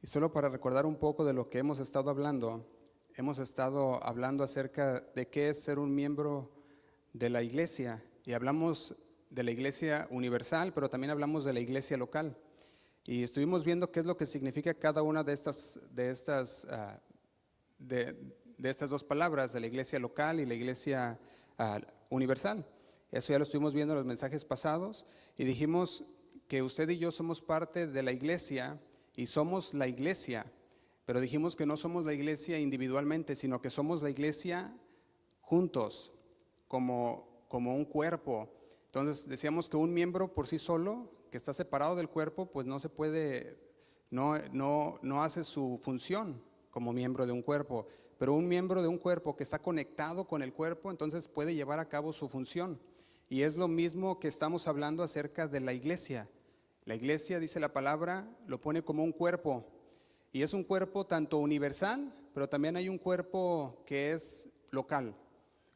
Y solo para recordar un poco de lo que hemos estado hablando acerca de qué es ser un miembro de la iglesia. Y hablamos de la iglesia universal, pero también hablamos de la iglesia local. Y estuvimos viendo qué es lo que significa cada una de estas dos palabras, de la iglesia local y la iglesia universal. Eso ya lo estuvimos viendo en los mensajes pasados y dijimos que usted y yo somos parte de la iglesia y somos la iglesia, pero dijimos que no somos la iglesia individualmente, sino que somos la iglesia juntos, como un cuerpo. Entonces decíamos que un miembro por sí solo, que está separado del cuerpo, pues no se puede, no hace su función como miembro de un cuerpo, pero un miembro de un cuerpo que está conectado con el cuerpo, entonces puede llevar a cabo su función. Y es lo mismo que estamos hablando acerca de la iglesia. La iglesia, dice la palabra, lo pone como un cuerpo, y es un cuerpo tanto universal, pero también hay un cuerpo que es local,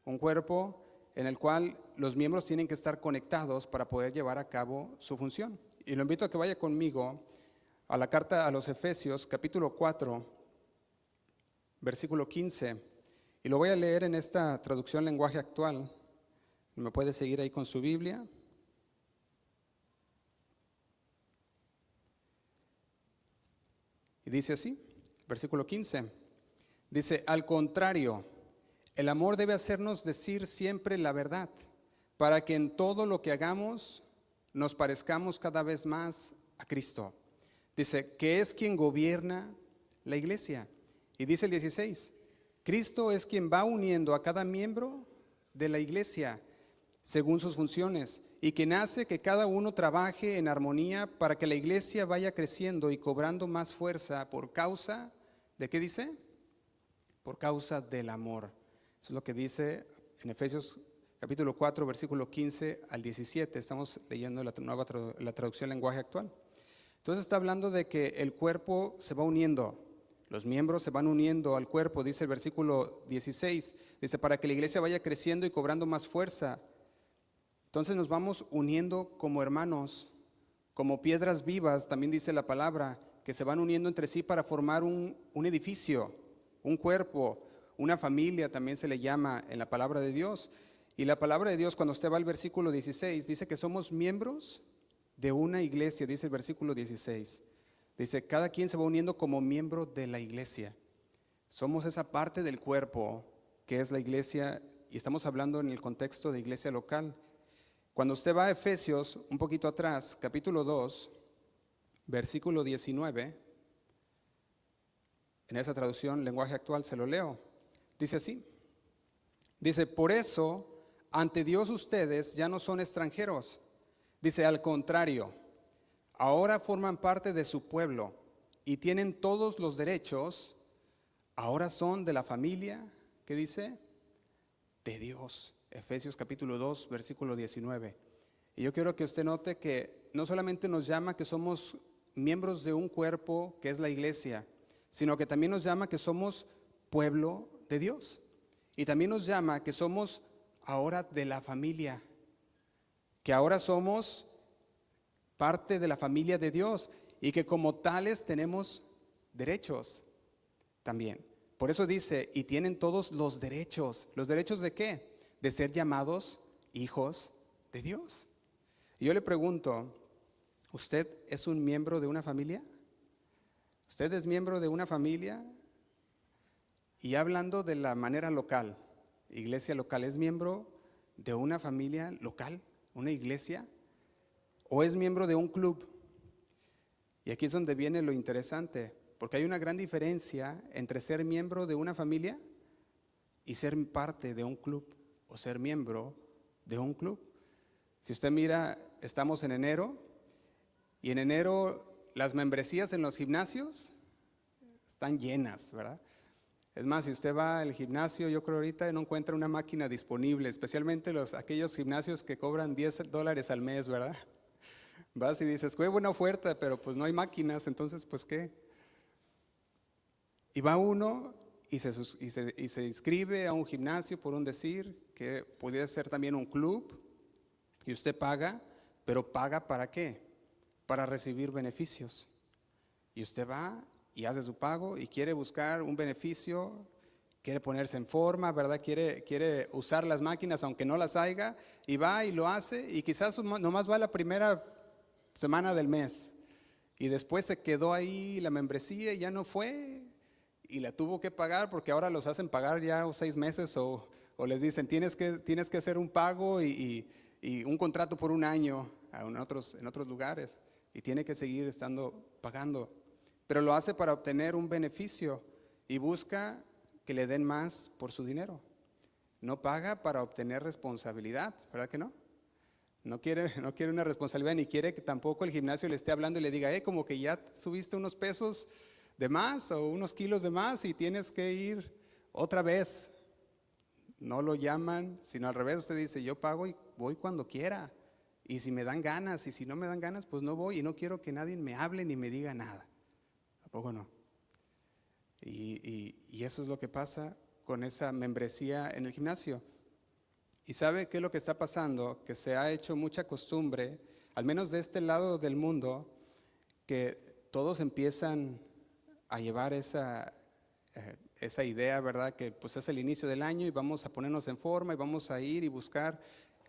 un cuerpo en el cual los miembros tienen que estar conectados para poder llevar a cabo su función. Y lo invito a que vaya conmigo a la carta a los Efesios, capítulo 4, versículo 15, y lo voy a leer en esta traducción lenguaje actual. ¿Me puede seguir ahí con su Biblia? Y dice así, versículo 15, dice: al contrario, el amor debe hacernos decir siempre la verdad, para que en todo lo que hagamos nos parezcamos cada vez más a Cristo. Dice que es quien gobierna la iglesia. Y dice el 16, Cristo es quien va uniendo a cada miembro de la iglesia según sus funciones, y quien hace que cada uno trabaje en armonía para que la iglesia vaya creciendo y cobrando más fuerza por causa, ¿de qué dice? Por causa del amor. Eso es lo que dice en Efesios capítulo 4, versículo 15 al 17. Estamos leyendo la traducción lenguaje actual. Entonces está hablando de que el cuerpo se va uniendo, los miembros se van uniendo al cuerpo, dice el versículo 16, dice para que la iglesia vaya creciendo y cobrando más fuerza. Entonces nos vamos uniendo como hermanos, como piedras vivas, también dice la palabra, que se van uniendo entre sí para formar un edificio, un cuerpo, una familia también se le llama en la palabra de Dios. Y la palabra de Dios, cuando usted va al versículo 16, dice que somos miembros de una iglesia, dice el versículo 16. Dice, cada quien se va uniendo como miembro de la iglesia. Somos esa parte del cuerpo que es la iglesia, y estamos hablando en el contexto de iglesia local. Cuando usted va a Efesios, un poquito atrás, capítulo 2, versículo 19, en esa traducción, lenguaje actual, se lo leo. Dice así, dice, por eso, ante Dios ustedes ya no son extranjeros. Dice, al contrario, ahora forman parte de su pueblo y tienen todos los derechos, ahora son de la familia, ¿qué dice? De Dios. Efesios capítulo 2, versículo 19. Y yo quiero que usted note que no solamente nos llama que somos miembros de un cuerpo que es la iglesia, sino que también nos llama que somos pueblo de Dios. Y también nos llama que somos ahora de la familia, que ahora somos parte de la familia de Dios y que como tales tenemos derechos también. Por eso dice, y tienen todos los derechos. ¿Los derechos de qué? De ser llamados hijos de Dios. Y yo le pregunto, ¿usted es un miembro de una familia? ¿Usted es miembro de una familia? Y hablando de la manera local, iglesia local, ¿es miembro de una familia local, una iglesia? ¿O es miembro de un club? Y aquí es donde viene lo interesante, porque hay una gran diferencia entre ser miembro de una familia y ser parte de un club, o ser miembro de un club. Si usted mira, estamos en enero, y en enero las membresías en los gimnasios están llenas, ¿verdad? Es más, si usted va al gimnasio, yo creo ahorita no encuentra una máquina disponible, especialmente aquellos gimnasios que cobran $10 al mes, ¿verdad? Vas y dices, qué buena oferta, pero pues no hay máquinas, entonces pues ¿qué? Y va uno y se inscribe a un gimnasio, por un decir, que pudiera ser también un club, y usted paga, pero ¿paga para qué? Para recibir beneficios. Y usted va y hace su pago y quiere buscar un beneficio, quiere ponerse en forma, ¿verdad? Quiere usar las máquinas aunque no las haya, y va y lo hace, y quizás nomás va la primera semana del mes, y después se quedó ahí la membresía y ya no fue, y la tuvo que pagar porque ahora los hacen pagar ya 6 meses o les dicen tienes que hacer un pago y un contrato por un año en otros lugares, y tiene que seguir estando pagando, pero lo hace para obtener un beneficio y busca que le den más por su dinero. No paga para obtener responsabilidad, ¿verdad que no? No quiere una responsabilidad, ni quiere que tampoco el gimnasio le esté hablando y le diga, como que ya subiste unos pesos de más o unos kilos de más y tienes que ir otra vez. No lo llaman, sino al revés, usted dice, yo pago y voy cuando quiera. Y si me dan ganas, y si no me dan ganas, pues no voy, y no quiero que nadie me hable ni me diga nada. ¿Tampoco no? Y eso es lo que pasa con esa membresía en el gimnasio. ¿Y sabe qué es lo que está pasando? Que se ha hecho mucha costumbre, al menos de este lado del mundo, que todos empiezan a llevar esa idea, ¿verdad? Que pues es el inicio del año y vamos a ponernos en forma y vamos a ir y buscar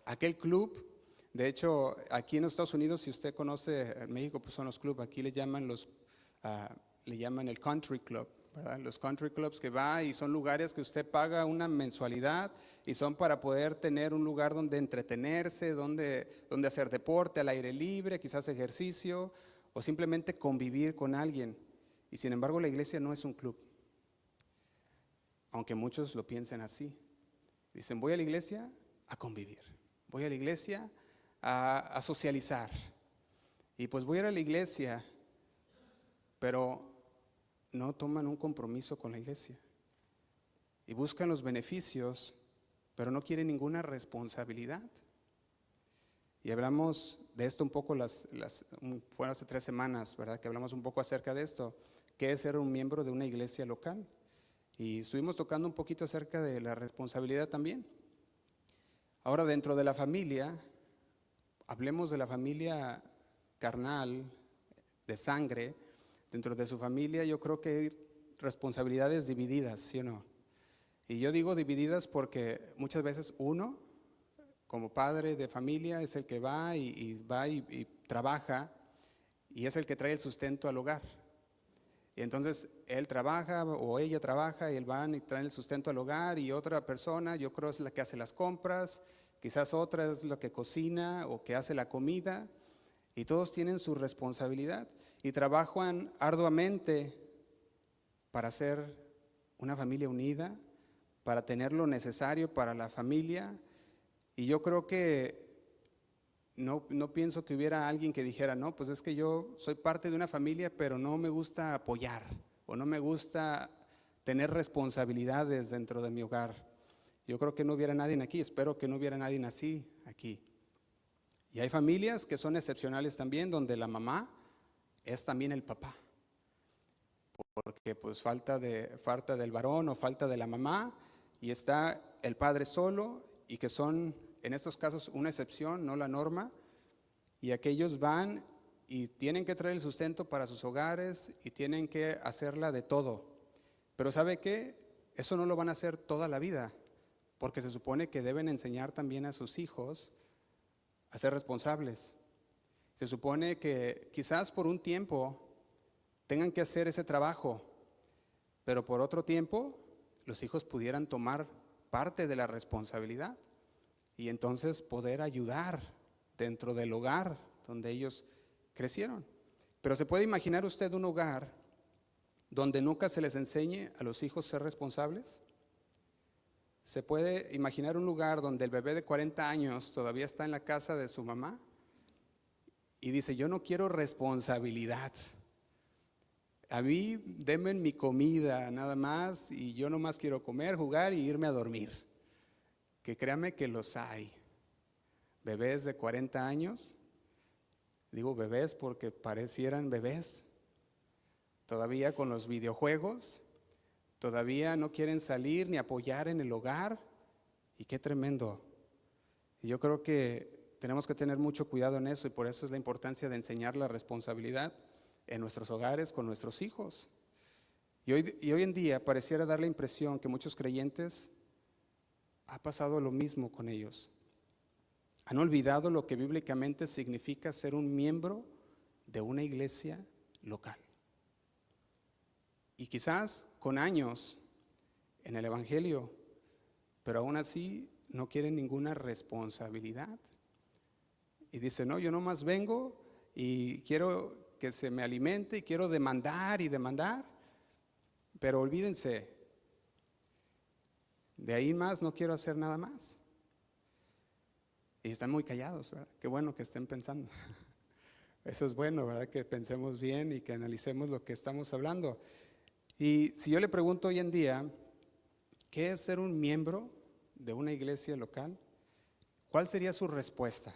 aquel club. De hecho, aquí en los Estados Unidos, si usted conoce México, pues son los clubes. Aquí le llaman el country club, ¿verdad? Los country clubs que va y son lugares que usted paga una mensualidad y son para poder tener un lugar donde entretenerse, donde hacer deporte al aire libre, quizás ejercicio o simplemente convivir con alguien. Y sin embargo, la iglesia no es un club, aunque muchos lo piensen así. Dicen, voy a la iglesia a convivir, voy a la iglesia a socializar, y pues voy a ir a la iglesia, pero no toman un compromiso con la iglesia y buscan los beneficios, pero no quieren ninguna responsabilidad. Y hablamos de esto un poco, fueron hace 3 semanas, ¿verdad? Que hablamos un poco acerca de esto, que es ser un miembro de una iglesia local. Y estuvimos tocando un poquito acerca de la responsabilidad también. Ahora, dentro de la familia, hablemos de la familia carnal, de sangre. Dentro de su familia yo creo que hay responsabilidades divididas, ¿sí o no? Y yo digo divididas porque muchas veces uno, como padre de familia, es el que va y trabaja y es el que trae el sustento al hogar. Y entonces él trabaja o ella trabaja y él van y traen el sustento al hogar, y otra persona, yo creo, es la que hace las compras, quizás otra es la que cocina o que hace la comida, y todos tienen su responsabilidad y trabajan arduamente para ser una familia unida, para tener lo necesario para la familia. Y yo creo que no pienso que hubiera alguien que dijera, no, pues es que yo soy parte de una familia, pero no me gusta apoyar o no me gusta tener responsabilidades dentro de mi hogar. Yo creo que no hubiera nadie aquí, espero que no hubiera nadie así aquí. Y hay familias que son excepcionales también, donde la mamá es también el papá, porque pues falta del varón o falta de la mamá, y está el padre solo, y que son en estos casos una excepción, no la norma, y aquellos van y tienen que traer el sustento para sus hogares y tienen que hacerla de todo. Pero ¿sabe qué? Eso no lo van a hacer toda la vida, porque se supone que deben enseñar también a sus hijos a ser responsables. Se supone que quizás por un tiempo tengan que hacer ese trabajo, pero por otro tiempo los hijos pudieran tomar parte de la responsabilidad y entonces poder ayudar dentro del hogar donde ellos crecieron. Pero ¿se puede imaginar usted un hogar donde nunca se les enseñe a los hijos a ser responsables? ¿Se puede imaginar un lugar donde el bebé de 40 años todavía está en la casa de su mamá y dice, yo no quiero responsabilidad? A mí denme mi comida nada más y yo nomás quiero comer, jugar y irme a dormir. Que créame que los hay. Bebés de 40 años, digo bebés porque parecieran bebés, todavía con los videojuegos, todavía no quieren salir ni apoyar en el hogar, y qué tremendo. Y yo creo que tenemos que tener mucho cuidado en eso, y por eso es la importancia de enseñar la responsabilidad en nuestros hogares con nuestros hijos. Y hoy en día pareciera dar la impresión que muchos creyentes ha pasado lo mismo con ellos. Han olvidado lo que bíblicamente significa ser un miembro de una iglesia local. Y quizás con años en el Evangelio, pero aún así no quieren ninguna responsabilidad. Y dicen, no, yo nomás vengo y quiero que se me alimente y quiero demandar y demandar, pero olvídense, de ahí más no quiero hacer nada más. Y están muy callados, ¿verdad? Qué bueno que estén pensando. Eso es bueno, ¿verdad? Que pensemos bien y que analicemos lo que estamos hablando. Y si yo le pregunto hoy en día, ¿qué es ser un miembro de una iglesia local? ¿Cuál sería su respuesta?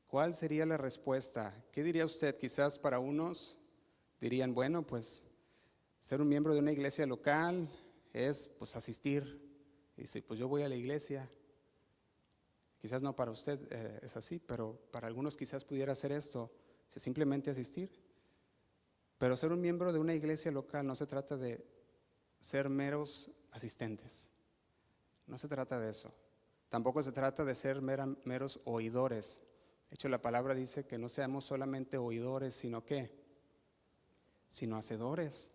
¿Cuál sería la respuesta? ¿Qué diría usted? Quizás para unos dirían, bueno, pues ser un miembro de una iglesia local es pues asistir. Y dice, pues yo voy a la iglesia. Quizás no para usted es así, pero para algunos quizás pudiera ser esto, simplemente asistir. Pero ser un miembro de una iglesia local no se trata de ser meros asistentes. No se trata de eso. Tampoco se trata de ser meros oidores. De hecho, la palabra dice que no seamos solamente oidores, sino ¿qué? Sino hacedores.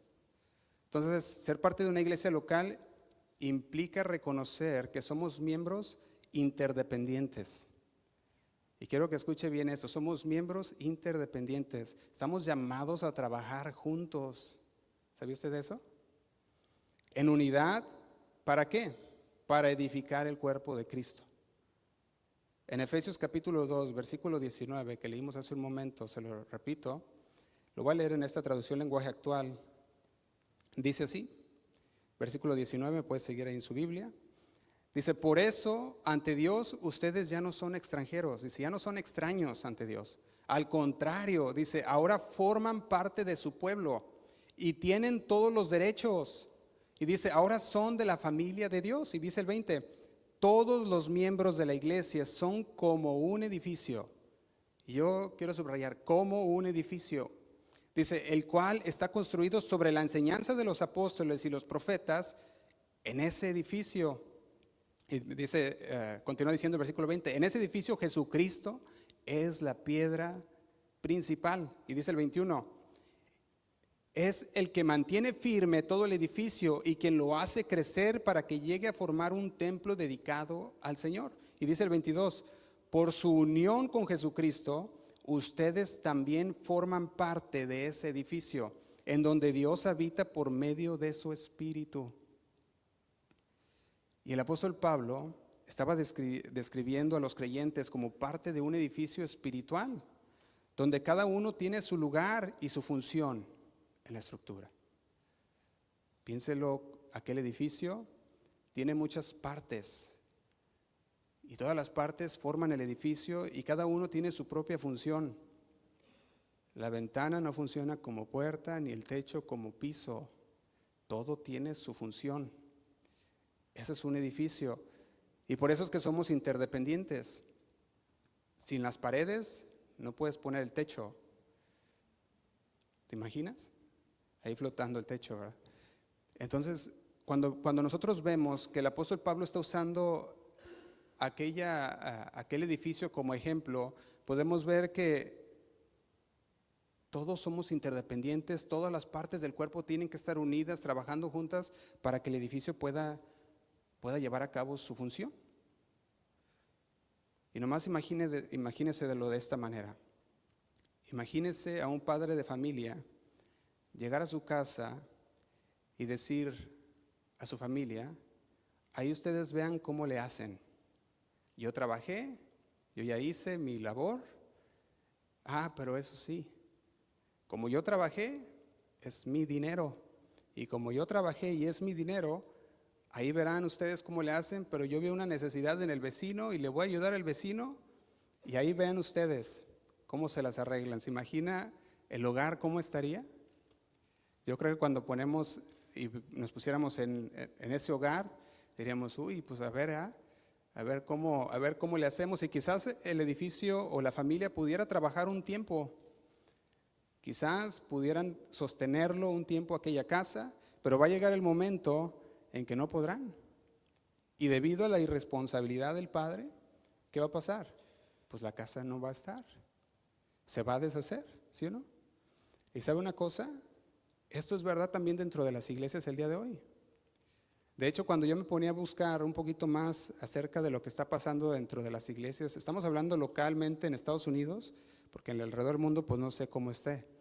Entonces, ser parte de una iglesia local implica reconocer que somos miembros interdependientes. Y quiero que escuche bien esto, somos miembros interdependientes. Estamos llamados a trabajar juntos. ¿Sabía usted de eso? En unidad, ¿para qué? Para edificar el cuerpo de Cristo. En Efesios capítulo 2, versículo 19, que leímos hace un momento, se lo repito, lo voy a leer en esta traducción lenguaje actual. Dice así, versículo 19, puede seguir ahí en su Biblia. Dice, por eso ante Dios ustedes ya no son extranjeros, dice, ya no son extraños ante Dios. Al contrario, dice, ahora forman parte de su pueblo y tienen todos los derechos. Y dice, ahora son de la familia de Dios. Y dice el 20, todos los miembros de la iglesia son como un edificio. Y yo quiero subrayar, como un edificio. Dice, el cual está construido sobre la enseñanza de los apóstoles y los profetas en ese edificio. Y dice, continúa diciendo el versículo 20, en ese edificio Jesucristo es la piedra principal. Y dice el 21, es el que mantiene firme todo el edificio y quien lo hace crecer para que llegue a formar un templo dedicado al Señor. Y dice el 22, por su unión con Jesucristo, ustedes también forman parte de ese edificio, en donde Dios habita por medio de su Espíritu. Y el apóstol Pablo estaba describiendo a los creyentes como parte de un edificio espiritual, donde cada uno tiene su lugar y su función en la estructura. Piénselo, aquel edificio tiene muchas partes y todas las partes forman el edificio y cada uno tiene su propia función. La ventana no funciona como puerta ni el techo como piso, todo tiene su función. Ese es un edificio y por eso es que somos interdependientes. Sin las paredes no puedes poner el techo. ¿Te imaginas? Ahí flotando el techo, ¿verdad? Entonces, cuando nosotros vemos que el apóstol Pablo está usando aquel edificio como ejemplo, podemos ver que todos somos interdependientes, todas las partes del cuerpo tienen que estar unidas, trabajando juntas para que el edificio pueda llevar a cabo su función. Y nomás imagínese de esta manera. Imagínese a un padre de familia llegar a su casa y decir a su familia, ahí ustedes vean cómo le hacen. Yo trabajé, yo ya hice mi labor. Pero eso sí, como yo trabajé, es mi dinero. Y como yo trabajé y es mi dinero, ahí verán ustedes cómo le hacen, pero yo veo una necesidad en el vecino y le voy a ayudar al vecino. Y ahí vean ustedes cómo se las arreglan. ¿Se imagina el hogar cómo estaría? Yo creo que cuando ponemos y nos pusiéramos en ese hogar, diríamos, pues a ver cómo le hacemos. Y quizás el edificio o la familia pudiera trabajar un tiempo. Quizás pudieran sostenerlo un tiempo aquella casa, pero va a llegar el momento en que no podrán. Y debido a la irresponsabilidad del padre, ¿qué va a pasar? Pues la casa no va a estar, se va a deshacer, ¿sí o no? Y ¿sabe una cosa? Esto es verdad también dentro de las iglesias el día de hoy. De hecho, cuando yo me ponía a buscar un poquito más acerca de lo que está pasando dentro de las iglesias, estamos hablando localmente en Estados Unidos, porque en el alrededor del mundo pues no sé cómo esté,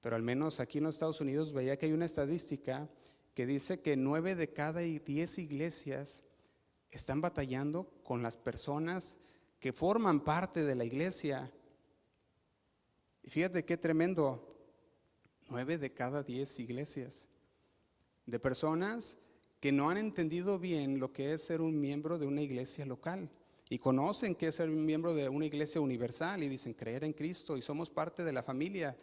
pero al menos aquí en los Estados Unidos veía que hay una estadística que dice que 9 de cada 10 iglesias están batallando con las personas que forman parte de la iglesia. Y fíjate qué tremendo, 9 de cada 10 iglesias, de personas que no han entendido bien lo que es ser un miembro de una iglesia local y conocen que es ser un miembro de una iglesia universal y dicen creer en Cristo y somos parte de la familia,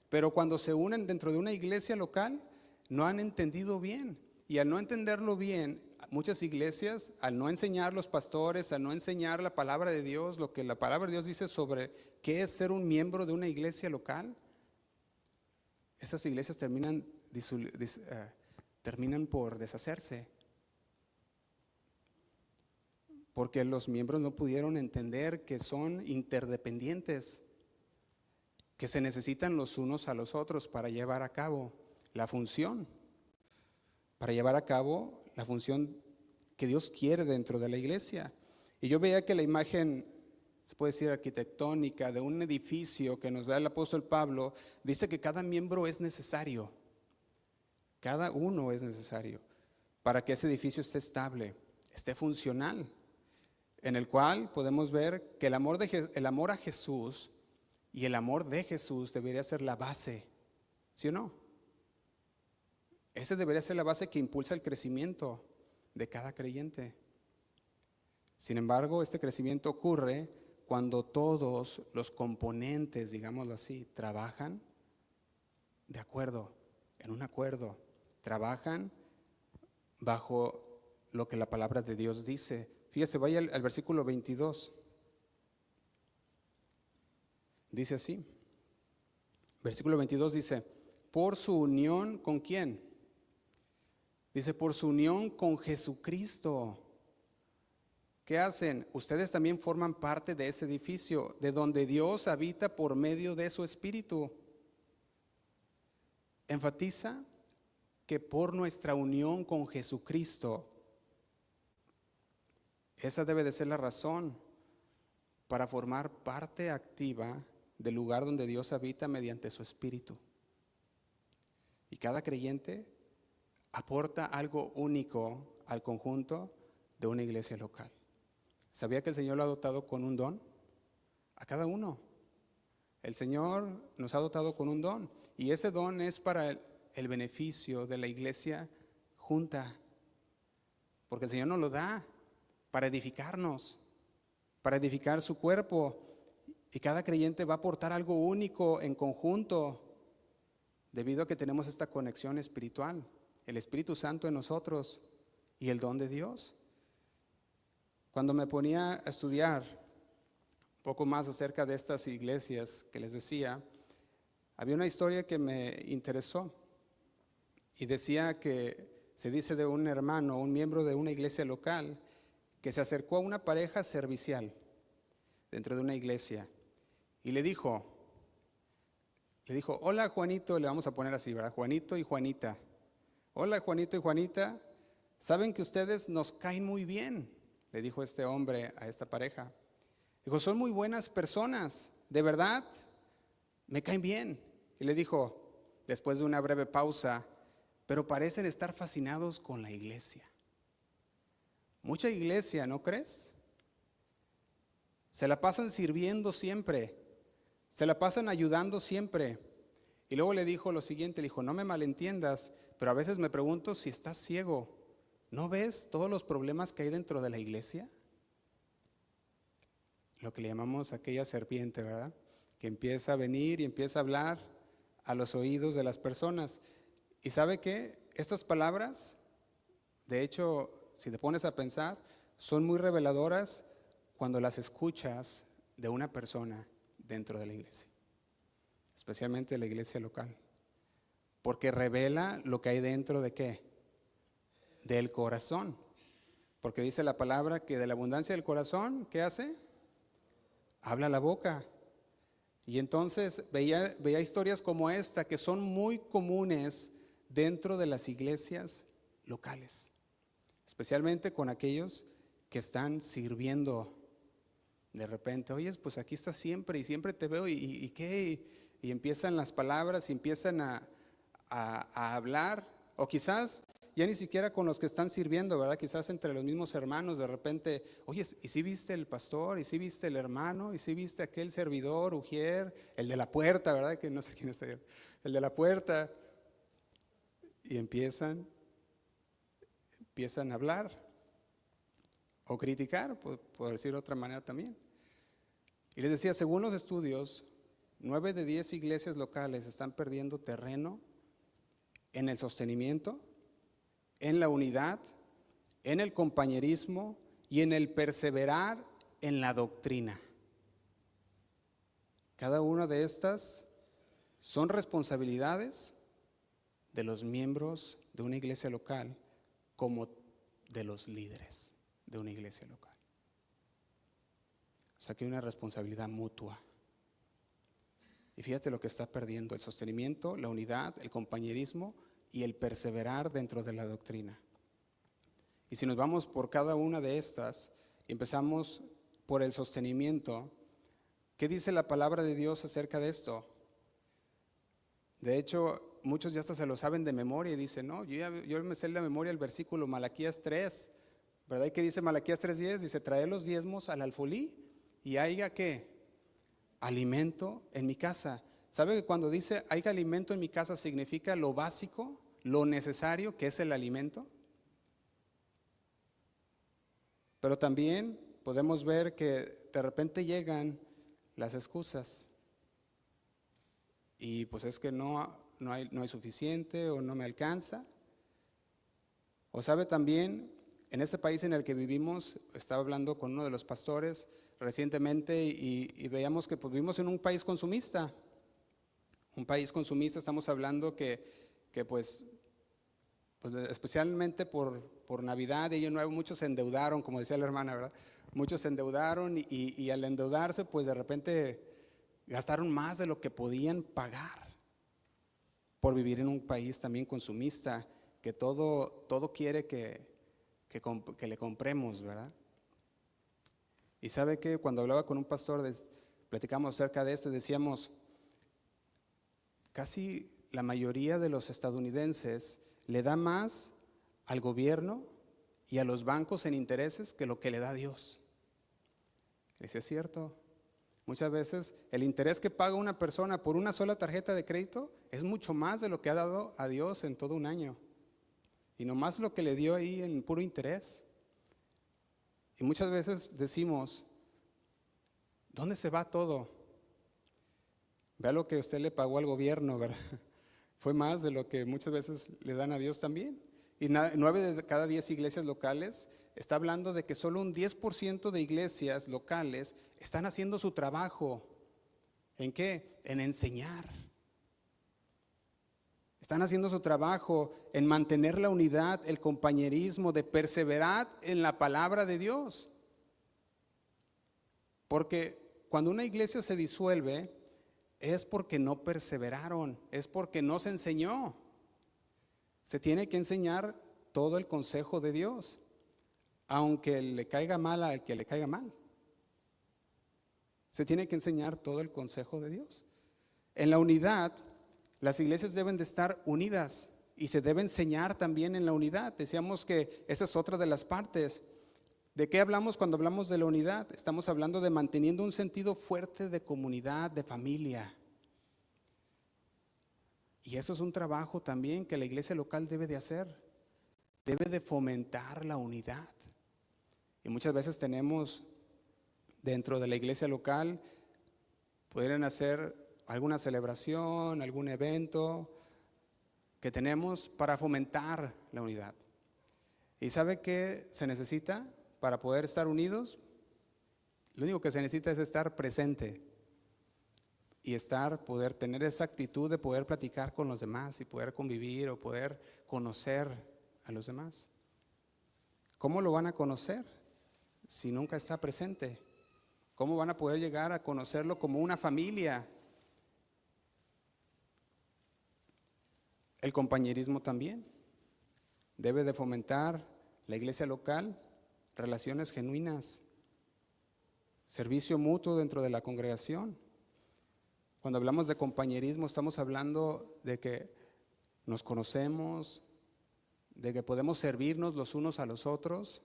pero cuando se unen dentro de una iglesia local no han entendido bien, y al no entenderlo bien, muchas iglesias, al no enseñar los pastores, al no enseñar la palabra de Dios, lo que la palabra de Dios dice sobre qué es ser un miembro de una iglesia local, esas iglesias terminan por deshacerse, porque los miembros no pudieron entender que son interdependientes, que se necesitan los unos a los otros para llevar a cabo la función, que Dios quiere dentro de la iglesia. Y yo veía que la imagen, se puede decir arquitectónica, de un edificio que nos da el apóstol Pablo, dice que cada miembro es necesario, cada uno es necesario para que ese edificio esté estable, esté funcional, en el cual podemos ver que el amor a Jesús y el amor de Jesús debería ser la base, ¿sí o no? Esa debería ser la base que impulsa el crecimiento de cada creyente. Sin embargo, este crecimiento ocurre cuando todos los componentes, digámoslo así, trabajan de acuerdo, en un acuerdo, trabajan bajo lo que la palabra de Dios dice. Fíjese, vaya al versículo 22. Dice así, versículo 22 dice, por su unión ¿con quién? Dice, por su unión con Jesucristo. ¿Qué hacen? Ustedes también forman parte de ese edificio, de donde Dios habita por medio de su Espíritu. Enfatiza que por nuestra unión con Jesucristo, esa debe de ser la razón para formar parte activa del lugar donde Dios habita mediante su Espíritu. Y cada creyente aporta algo único al conjunto de una iglesia local. ¿Sabía que el Señor lo ha dotado con un don? A cada uno. El Señor nos ha dotado con un don, y ese don es para el beneficio de la iglesia junta, porque el Señor nos lo da para edificarnos, para edificar su cuerpo, y cada creyente va a aportar algo único en conjunto, debido a que tenemos esta conexión espiritual, el Espíritu Santo en nosotros y el don de Dios. Cuando me ponía a estudiar un poco más acerca de estas iglesias que les decía, había una historia que me interesó y decía que se dice de un hermano, un miembro de una iglesia local, que se acercó a una pareja servicial dentro de una iglesia y le dijo, hola Juanito, le vamos a poner así, ¿verdad? Juanito y Juanita. Hola Juanito y Juanita, saben que ustedes nos caen muy bien, le dijo este hombre a esta pareja. Dijo, son muy buenas personas, de verdad, me caen bien. Y le dijo, después de una breve pausa, pero parecen estar fascinados con la iglesia. Mucha iglesia, ¿no crees? Se la pasan sirviendo siempre, se la pasan ayudando siempre. Y luego le dijo lo siguiente, le dijo, no me malentiendas, pero a veces me pregunto si estás ciego. ¿No ves todos los problemas que hay dentro de la iglesia? Lo que le llamamos aquella serpiente, ¿verdad? Que empieza a venir y empieza a hablar a los oídos de las personas. ¿Y sabe qué? Estas palabras, de hecho, si te pones a pensar, son muy reveladoras cuando las escuchas de una persona dentro de la iglesia. especialmente la iglesia local, porque revela lo que hay dentro de ¿qué? Del corazón. Porque dice la palabra que de la abundancia del corazón, ¿qué hace? Habla la boca. Y entonces veía historias como esta que son muy comunes dentro de las iglesias locales, especialmente con aquellos que están sirviendo. De repente, oye, pues aquí estás siempre y siempre te veo y ¿qué? Y empiezan las palabras y empiezan a hablar, o quizás ya ni siquiera con los que están sirviendo, ¿verdad? Quizás entre los mismos hermanos de repente, oye, ¿y si viste el pastor? ¿Y si viste el hermano? ¿Y si viste aquel servidor, Ujier? El de la puerta, ¿verdad? Que no sé quién está ahí. El de la puerta. Y empiezan a hablar o criticar, por decir de otra manera también. Y les decía, según los estudios, 9 de 10 iglesias locales están perdiendo terreno en el sostenimiento, en la unidad, en el compañerismo y en el perseverar en la doctrina. Cada una de estas son responsabilidades de los miembros de una iglesia local como de los líderes de una iglesia local. O sea que hay una responsabilidad mutua. Y fíjate lo que está perdiendo: el sostenimiento, la unidad, el compañerismo y el perseverar dentro de la doctrina. Y si nos vamos por cada una de estas y empezamos por el sostenimiento, ¿qué dice la palabra de Dios acerca de esto? De hecho, muchos ya hasta se lo saben de memoria y dicen, no, yo me sé la memoria el versículo Malaquías 3, ¿verdad? ¿Y qué dice Malaquías 3:10? Dice, trae los diezmos al alfolí y haya ¿qué? Alimento en mi casa. ¿Sabe que cuando dice haya alimento en mi casa significa lo básico, lo necesario, que es el alimento? Pero también podemos ver que de repente llegan las excusas y pues es que no hay suficiente o no me alcanza. O sabe también, en este país en el que vivimos, estaba hablando con uno de los pastores recientemente y veíamos que pues, vivimos en un país consumista. Un país consumista, estamos hablando que pues especialmente por Navidad y Año Nuevo, muchos se endeudaron, como decía la hermana, ¿verdad? Muchos se endeudaron y al endeudarse, pues de repente gastaron más de lo que podían pagar por vivir en un país también consumista, que todo quiere que le compremos, ¿verdad? Y sabe que cuando hablaba con un pastor, platicamos acerca de esto y decíamos, casi la mayoría de los estadounidenses le da más al gobierno y a los bancos en intereses que lo que le da a Dios. Eso es cierto. Muchas veces el interés que paga una persona por una sola tarjeta de crédito es mucho más de lo que ha dado a Dios en todo un año. Y nomás lo que le dio ahí en puro interés. Y muchas veces decimos, ¿dónde se va todo? Vea lo que usted le pagó al gobierno, ¿verdad? Fue más de lo que muchas veces le dan a Dios también. Y 9 de cada 10 iglesias locales está hablando de que solo un 10% de iglesias locales están haciendo su trabajo. ¿En qué? En enseñar. Están haciendo su trabajo en mantener la unidad, el compañerismo, de perseverar en la palabra de Dios. Porque cuando una iglesia se disuelve, es porque no perseveraron, es porque no se enseñó. Se tiene que enseñar todo el consejo de Dios, aunque le caiga mal al que le caiga mal. Se tiene que enseñar todo el consejo de Dios. En la unidad, las iglesias deben de estar unidas y se debe enseñar también en la unidad. Decíamos que esa es otra de las partes. ¿De qué hablamos cuando hablamos de la unidad? Estamos hablando de manteniendo un sentido fuerte de comunidad, de familia. Y eso es un trabajo también que la iglesia local debe de hacer. Debe de fomentar la unidad. Y muchas veces tenemos dentro de la iglesia local, pueden hacer alguna celebración, algún evento que tenemos para fomentar la unidad. ¿Y sabe qué se necesita para poder estar unidos? Lo único que se necesita es estar presente. y poder tener esa actitud de poder platicar con los demás y poder convivir o poder conocer a los demás. ¿Cómo lo van a conocer si nunca está presente? ¿Cómo van a poder llegar a conocerlo como una familia? El compañerismo también debe de fomentar la iglesia local, relaciones genuinas, servicio mutuo dentro de la congregación. Cuando hablamos de compañerismo estamos hablando de que nos conocemos, de que podemos servirnos los unos a los otros.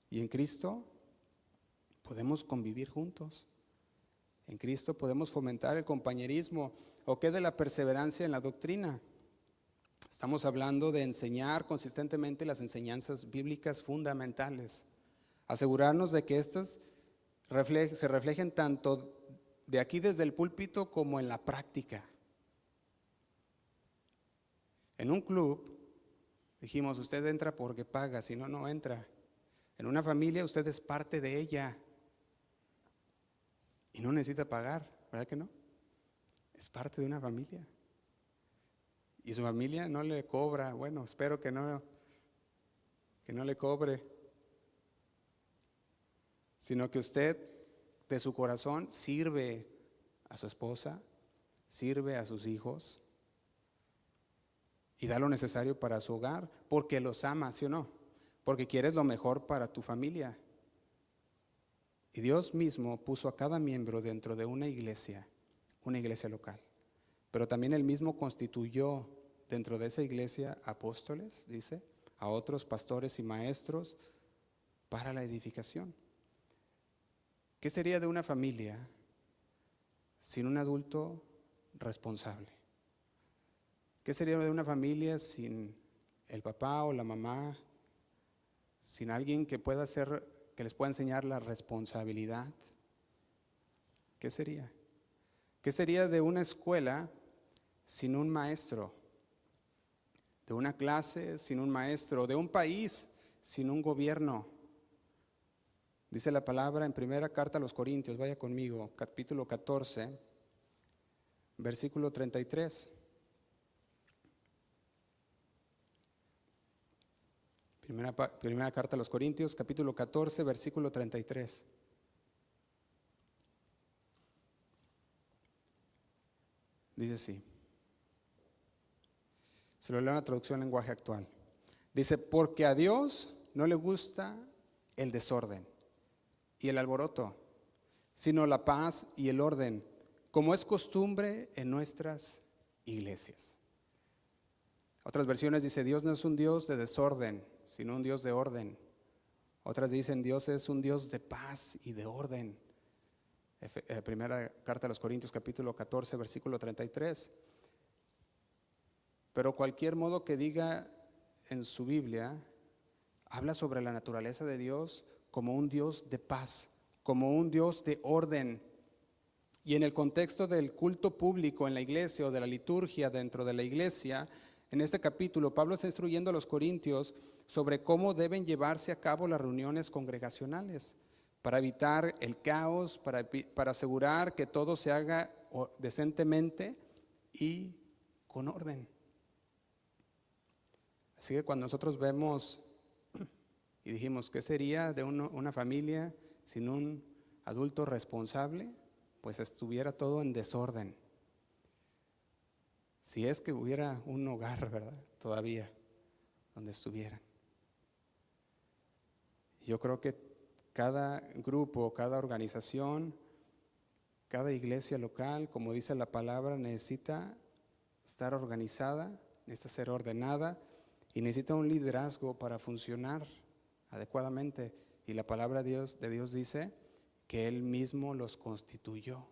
Y en Cristo podemos convivir juntos. En Cristo podemos fomentar el compañerismo. ¿O qué de la perseverancia en la doctrina? Estamos hablando de enseñar consistentemente las enseñanzas bíblicas fundamentales. Asegurarnos de que éstas se reflejen tanto de aquí desde el púlpito como en la práctica. En un club, dijimos, usted entra porque paga, si no, no entra. En una familia usted es parte de ella y no necesita pagar, ¿verdad que no? Es parte de una familia. Y su familia no le cobra, bueno, espero que no le cobre, sino que usted de su corazón sirve a su esposa, sirve a sus hijos y da lo necesario para su hogar, porque los ama, ¿sí o no? Porque quieres lo mejor para tu familia. Y Dios mismo puso a cada miembro dentro de una iglesia local. Pero también Él mismo constituyó dentro de esa iglesia apóstoles, dice, a otros pastores y maestros para la edificación. ¿Qué sería de una familia sin un adulto responsable? ¿Qué sería de una familia sin el papá o la mamá? Sin alguien que les pueda enseñar la responsabilidad. ¿Qué sería? ¿Qué sería de una escuela sin un maestro? De una clase sin un maestro, de un país sin un gobierno. Dice la palabra en primera carta a los Corintios, vaya conmigo, capítulo 14, versículo 33. Primera carta a los Corintios, capítulo 14, versículo 33. Dice así. Se lo leo en la traducción lenguaje actual. Dice, porque a Dios no le gusta el desorden y el alboroto, sino la paz y el orden, como es costumbre en nuestras iglesias. Otras versiones dice, Dios no es un Dios de desorden, sino un Dios de orden. Otras dicen, Dios es un Dios de paz y de orden. Primera carta a los Corintios, capítulo 14, versículo 33. Pero cualquier modo que diga en su Biblia, habla sobre la naturaleza de Dios como un Dios de paz, como un Dios de orden. Y en el contexto del culto público en la iglesia o de la liturgia dentro de la iglesia, en este capítulo Pablo está instruyendo a los corintios sobre cómo deben llevarse a cabo las reuniones congregacionales para evitar el caos, para asegurar que todo se haga decentemente y con orden. Así que cuando nosotros vemos y dijimos, ¿qué sería de una familia sin un adulto responsable? Pues estuviera todo en desorden. Si es que hubiera un hogar, ¿verdad? Todavía, donde estuvieran. Yo creo que cada grupo, cada organización, cada iglesia local, como dice la palabra, necesita estar organizada, necesita ser ordenada y necesita un liderazgo para funcionar adecuadamente. Y la palabra de Dios dice que Él mismo los constituyó.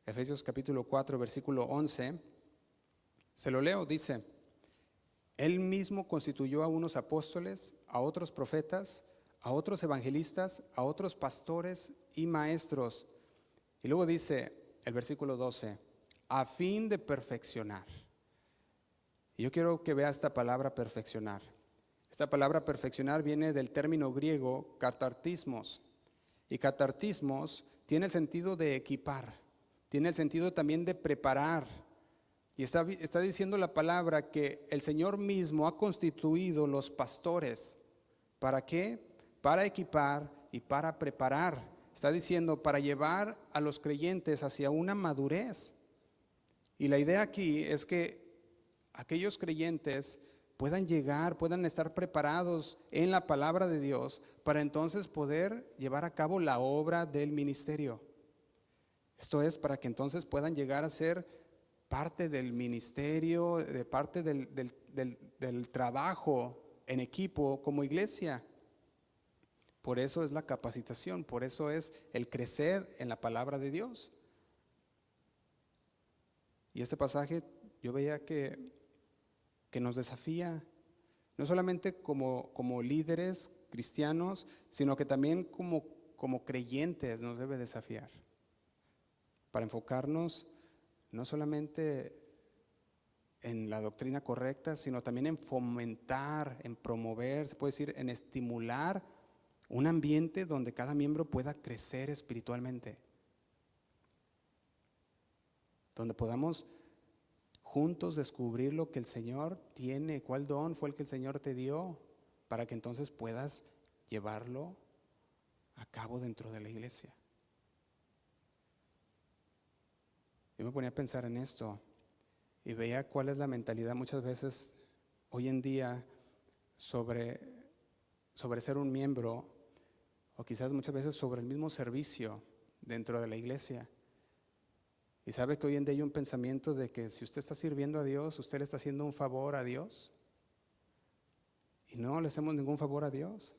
Efesios capítulo 4, versículo 11, se lo leo, dice, Él mismo constituyó a unos apóstoles, a otros profetas, a otros evangelistas, a otros pastores y maestros. Y luego dice el versículo 12, a fin de perfeccionar. Y yo quiero que vea esta palabra perfeccionar. Esta palabra perfeccionar viene del término griego katartismos, Y catartismos tiene el sentido de equipar, tiene el sentido también de preparar. Y está diciendo la palabra que el Señor mismo ha constituido los pastores. ¿Para qué? Para equipar y para preparar. Está diciendo para llevar a los creyentes hacia una madurez. Y la idea aquí es que aquellos creyentes puedan llegar, puedan estar preparados en la palabra de Dios para entonces poder llevar a cabo la obra del ministerio. Esto es para que entonces puedan llegar a ser parte del ministerio, de parte del trabajo en equipo como iglesia. Por eso es la capacitación, por eso es el crecer en la palabra de Dios. Y este pasaje yo veía que nos desafía, no solamente como líderes cristianos, sino que también como creyentes nos debe desafiar, para enfocarnos no solamente en la doctrina correcta, sino también en fomentar, en promover, se puede decir, en estimular un ambiente donde cada miembro pueda crecer espiritualmente, donde podamos juntos descubrir lo que el Señor tiene, cuál don fue el que el Señor te dio, para que entonces puedas llevarlo a cabo dentro de la iglesia. Yo me ponía a pensar en esto y veía cuál es la mentalidad muchas veces hoy en día sobre ser un miembro, o quizás muchas veces sobre el mismo servicio dentro de la iglesia. Y sabe que hoy en día hay un pensamiento de que si usted está sirviendo a Dios, usted le está haciendo un favor a Dios. Y no le hacemos ningún favor a Dios.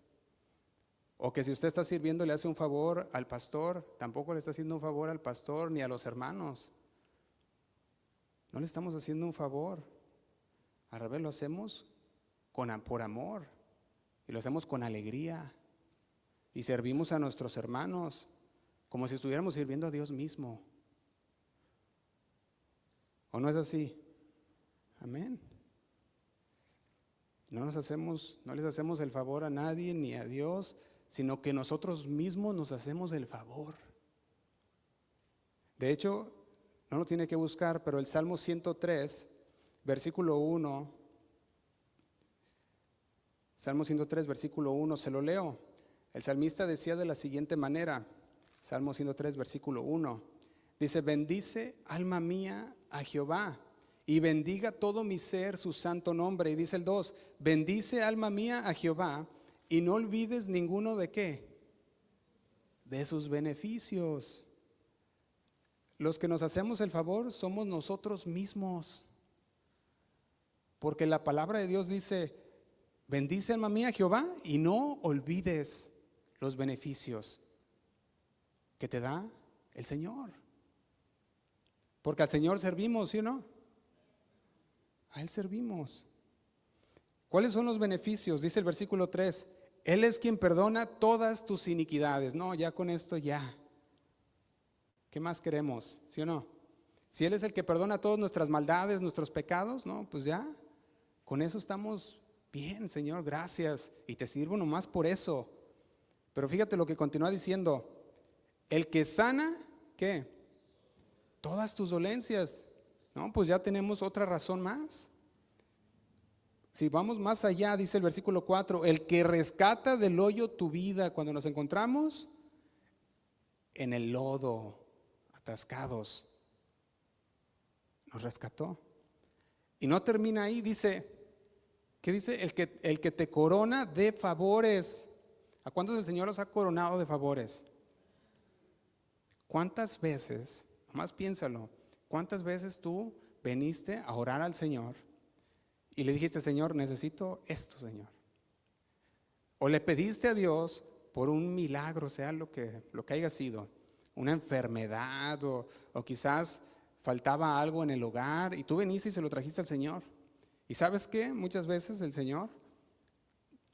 O que si usted está sirviendo le hace un favor al pastor, tampoco le está haciendo un favor al pastor ni a los hermanos. No le estamos haciendo un favor. Al revés, lo hacemos por amor. Y lo hacemos con alegría. Y servimos a nuestros hermanos como si estuviéramos sirviendo a Dios mismo. ¿O no es así? Amén. No les hacemos el favor a nadie ni a Dios, sino que nosotros mismos nos hacemos el favor. De hecho, no lo tiene que buscar, pero el Salmo 103, versículo 1, Salmo 103, versículo 1, se lo leo. El salmista decía de la siguiente manera, Salmo 103, versículo 1, dice: bendice, alma mía, a Jehová, y bendiga todo mi ser su santo nombre. Y dice el 2, bendice, alma mía, a Jehová, y no olvides ninguno de ¿qué? De sus beneficios. Los que nos hacemos el favor somos nosotros mismos, porque la palabra de Dios dice: bendice, alma mía, a Jehová, y no olvides los beneficios que te da el Señor. Porque al Señor servimos, ¿sí o no? A Él servimos. ¿Cuáles son los beneficios? Dice el versículo 3, Él es quien perdona todas tus iniquidades. No, ya con esto ya. ¿Qué más queremos? ¿Sí o no? Si Él es el que perdona todas nuestras maldades, nuestros pecados, no, pues ya, con eso estamos bien, Señor, gracias. Y te sirvo nomás por eso. Pero fíjate lo que continúa diciendo: el que sana, ¿qué? Todas tus dolencias. No, pues ya tenemos otra razón más. Si vamos más allá, dice el versículo 4, el que rescata del hoyo tu vida. Cuando nos encontramos en el lodo, atascados, nos rescató. Y no termina ahí, dice, ¿qué dice? El que te corona de favores. ¿A cuántos el Señor los ha coronado de favores? ¿Cuántas veces, nomás piénsalo, cuántas veces tú viniste a orar al Señor y le dijiste: Señor, necesito esto, Señor? O le pediste a Dios por un milagro, sea lo que haya sido, una enfermedad o quizás faltaba algo en el hogar y tú viniste y se lo trajiste al Señor. ¿Y sabes qué? Muchas veces el Señor,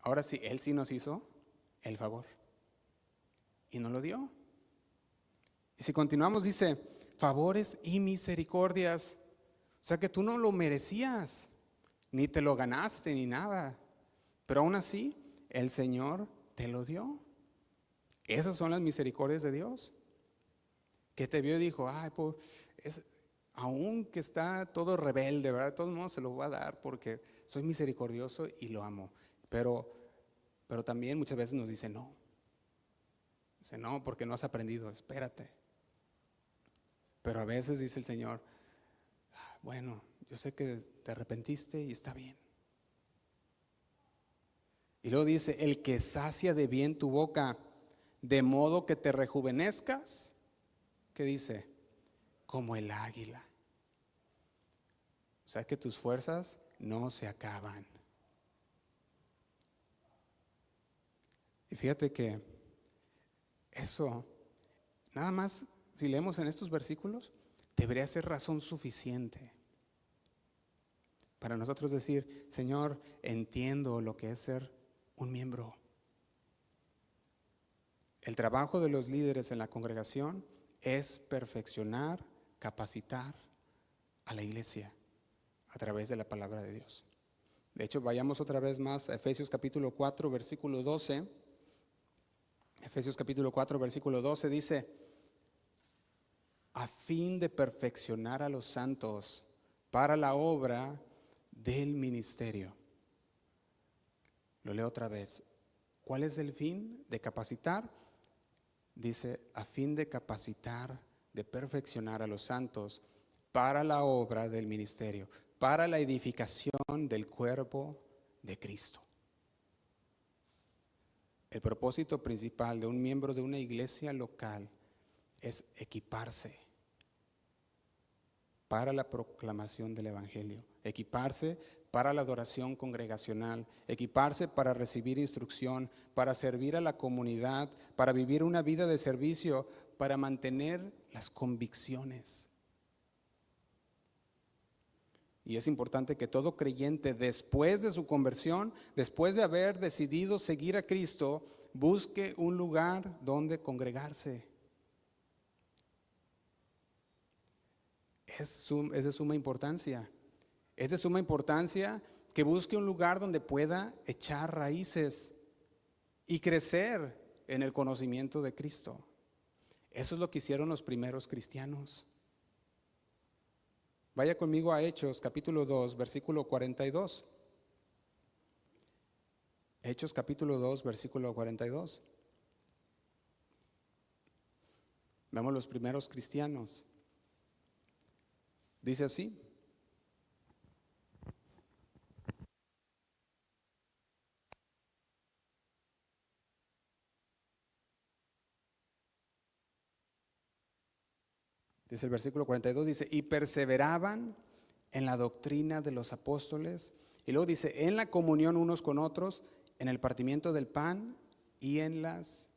ahora sí, Él sí nos hizo el favor y nos lo dio. Y si continuamos, dice: favores y misericordias. O sea que tú no lo merecías, ni te lo ganaste, ni nada, pero aún así el Señor te lo dio. Esas son las misericordias de Dios. Que te vio y dijo, ay, pues, aunque está todo rebelde, ¿verdad? De todos modos se lo voy a dar porque soy misericordioso y lo amo. Pero también muchas veces nos dice no. Dice no, porque no has aprendido, espérate. Pero a veces dice el Señor, bueno, yo sé que te arrepentiste y está bien. Y luego dice, el que sacia de bien tu boca, de modo que te rejuvenezcas. ¿Qué dice? Como el águila. O sea que tus fuerzas no se acaban. Y fíjate que eso, nada más, si leemos en estos versículos, debería ser razón suficiente para nosotros decir, Señor, entiendo lo que es ser un miembro. El trabajo de los líderes en la congregación es perfeccionar, capacitar a la iglesia a través de la palabra de Dios. De hecho, vayamos otra vez más a Efesios capítulo 4, versículo 12. Efesios capítulo 4, versículo 12 dice, a fin de perfeccionar a los santos para la obra del ministerio. Lo leo otra vez. ¿Cuál es el fin? De capacitar. Dice, a fin de capacitar, de perfeccionar a los santos para la obra del ministerio, para la edificación del cuerpo de Cristo. El propósito principal de un miembro de una iglesia local es equiparse para la proclamación del evangelio, equiparse para la adoración congregacional, equiparse para recibir instrucción, para servir a la comunidad, para vivir una vida de servicio, para mantener las convicciones. Y es importante que todo creyente, después de su conversión, después de haber decidido seguir a Cristo, busque un lugar donde congregarse. Es de suma importancia. Es de suma importancia que busque un lugar donde pueda echar raíces y crecer en el conocimiento de Cristo. Eso es lo que hicieron los primeros cristianos. Vaya conmigo a Hechos capítulo 2, versículo 42. Hechos capítulo 2, versículo 42. Vemos los primeros cristianos. Dice así. Dice el versículo 42, dice, y perseveraban en la doctrina de los apóstoles. Y luego dice, en la comunión unos con otros, en el partimiento del pan y en las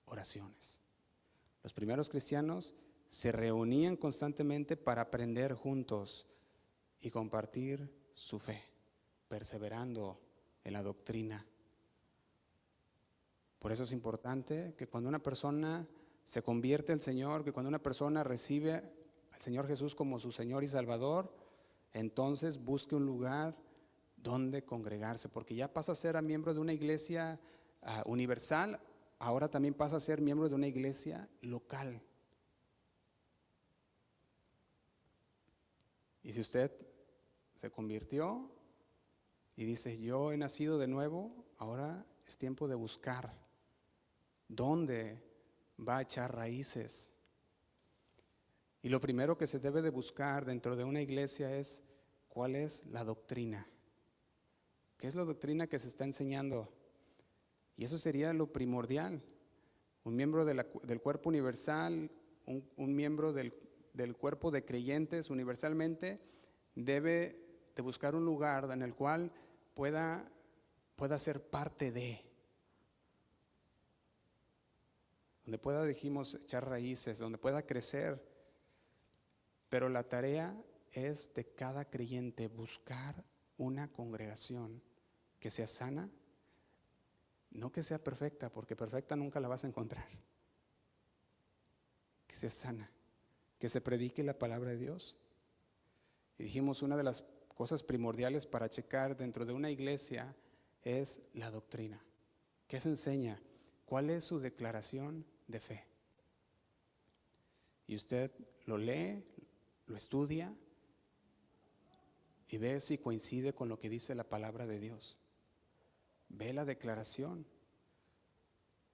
oraciones. Los primeros cristianos se reunían constantemente para aprender juntos y compartir su fe, perseverando en la doctrina. Por eso es importante que cuando una persona se convierte al Señor, que cuando una persona recibe al Señor Jesús como su Señor y Salvador, entonces busque un lugar donde congregarse, porque ya pasa a ser miembro de una iglesia universal, ahora también pasa a ser miembro de una iglesia local. Y si usted se convirtió y dice, yo he nacido de nuevo, ahora es tiempo de buscar dónde va a echar raíces. Y lo primero que se debe de buscar dentro de una iglesia es cuál es la doctrina. ¿Qué es la doctrina que se está enseñando? Y eso sería lo primordial. Un miembro del cuerpo universal, un miembro del cuerpo de creyentes universalmente debe de buscar un lugar en el cual pueda ser parte de. Donde pueda, dijimos, echar raíces, donde pueda crecer. Pero la tarea es de cada creyente buscar una congregación que sea sana, no que sea perfecta, porque perfecta nunca la vas a encontrar. Que sea sana, que se predique la palabra de Dios. Y dijimos, una de las cosas primordiales para checar dentro de una iglesia es la doctrina. ¿Qué se enseña? ¿Cuál es su declaración de fe? Y usted lo lee, lo estudia y ve si coincide con lo que dice la palabra de Dios. Ve la declaración.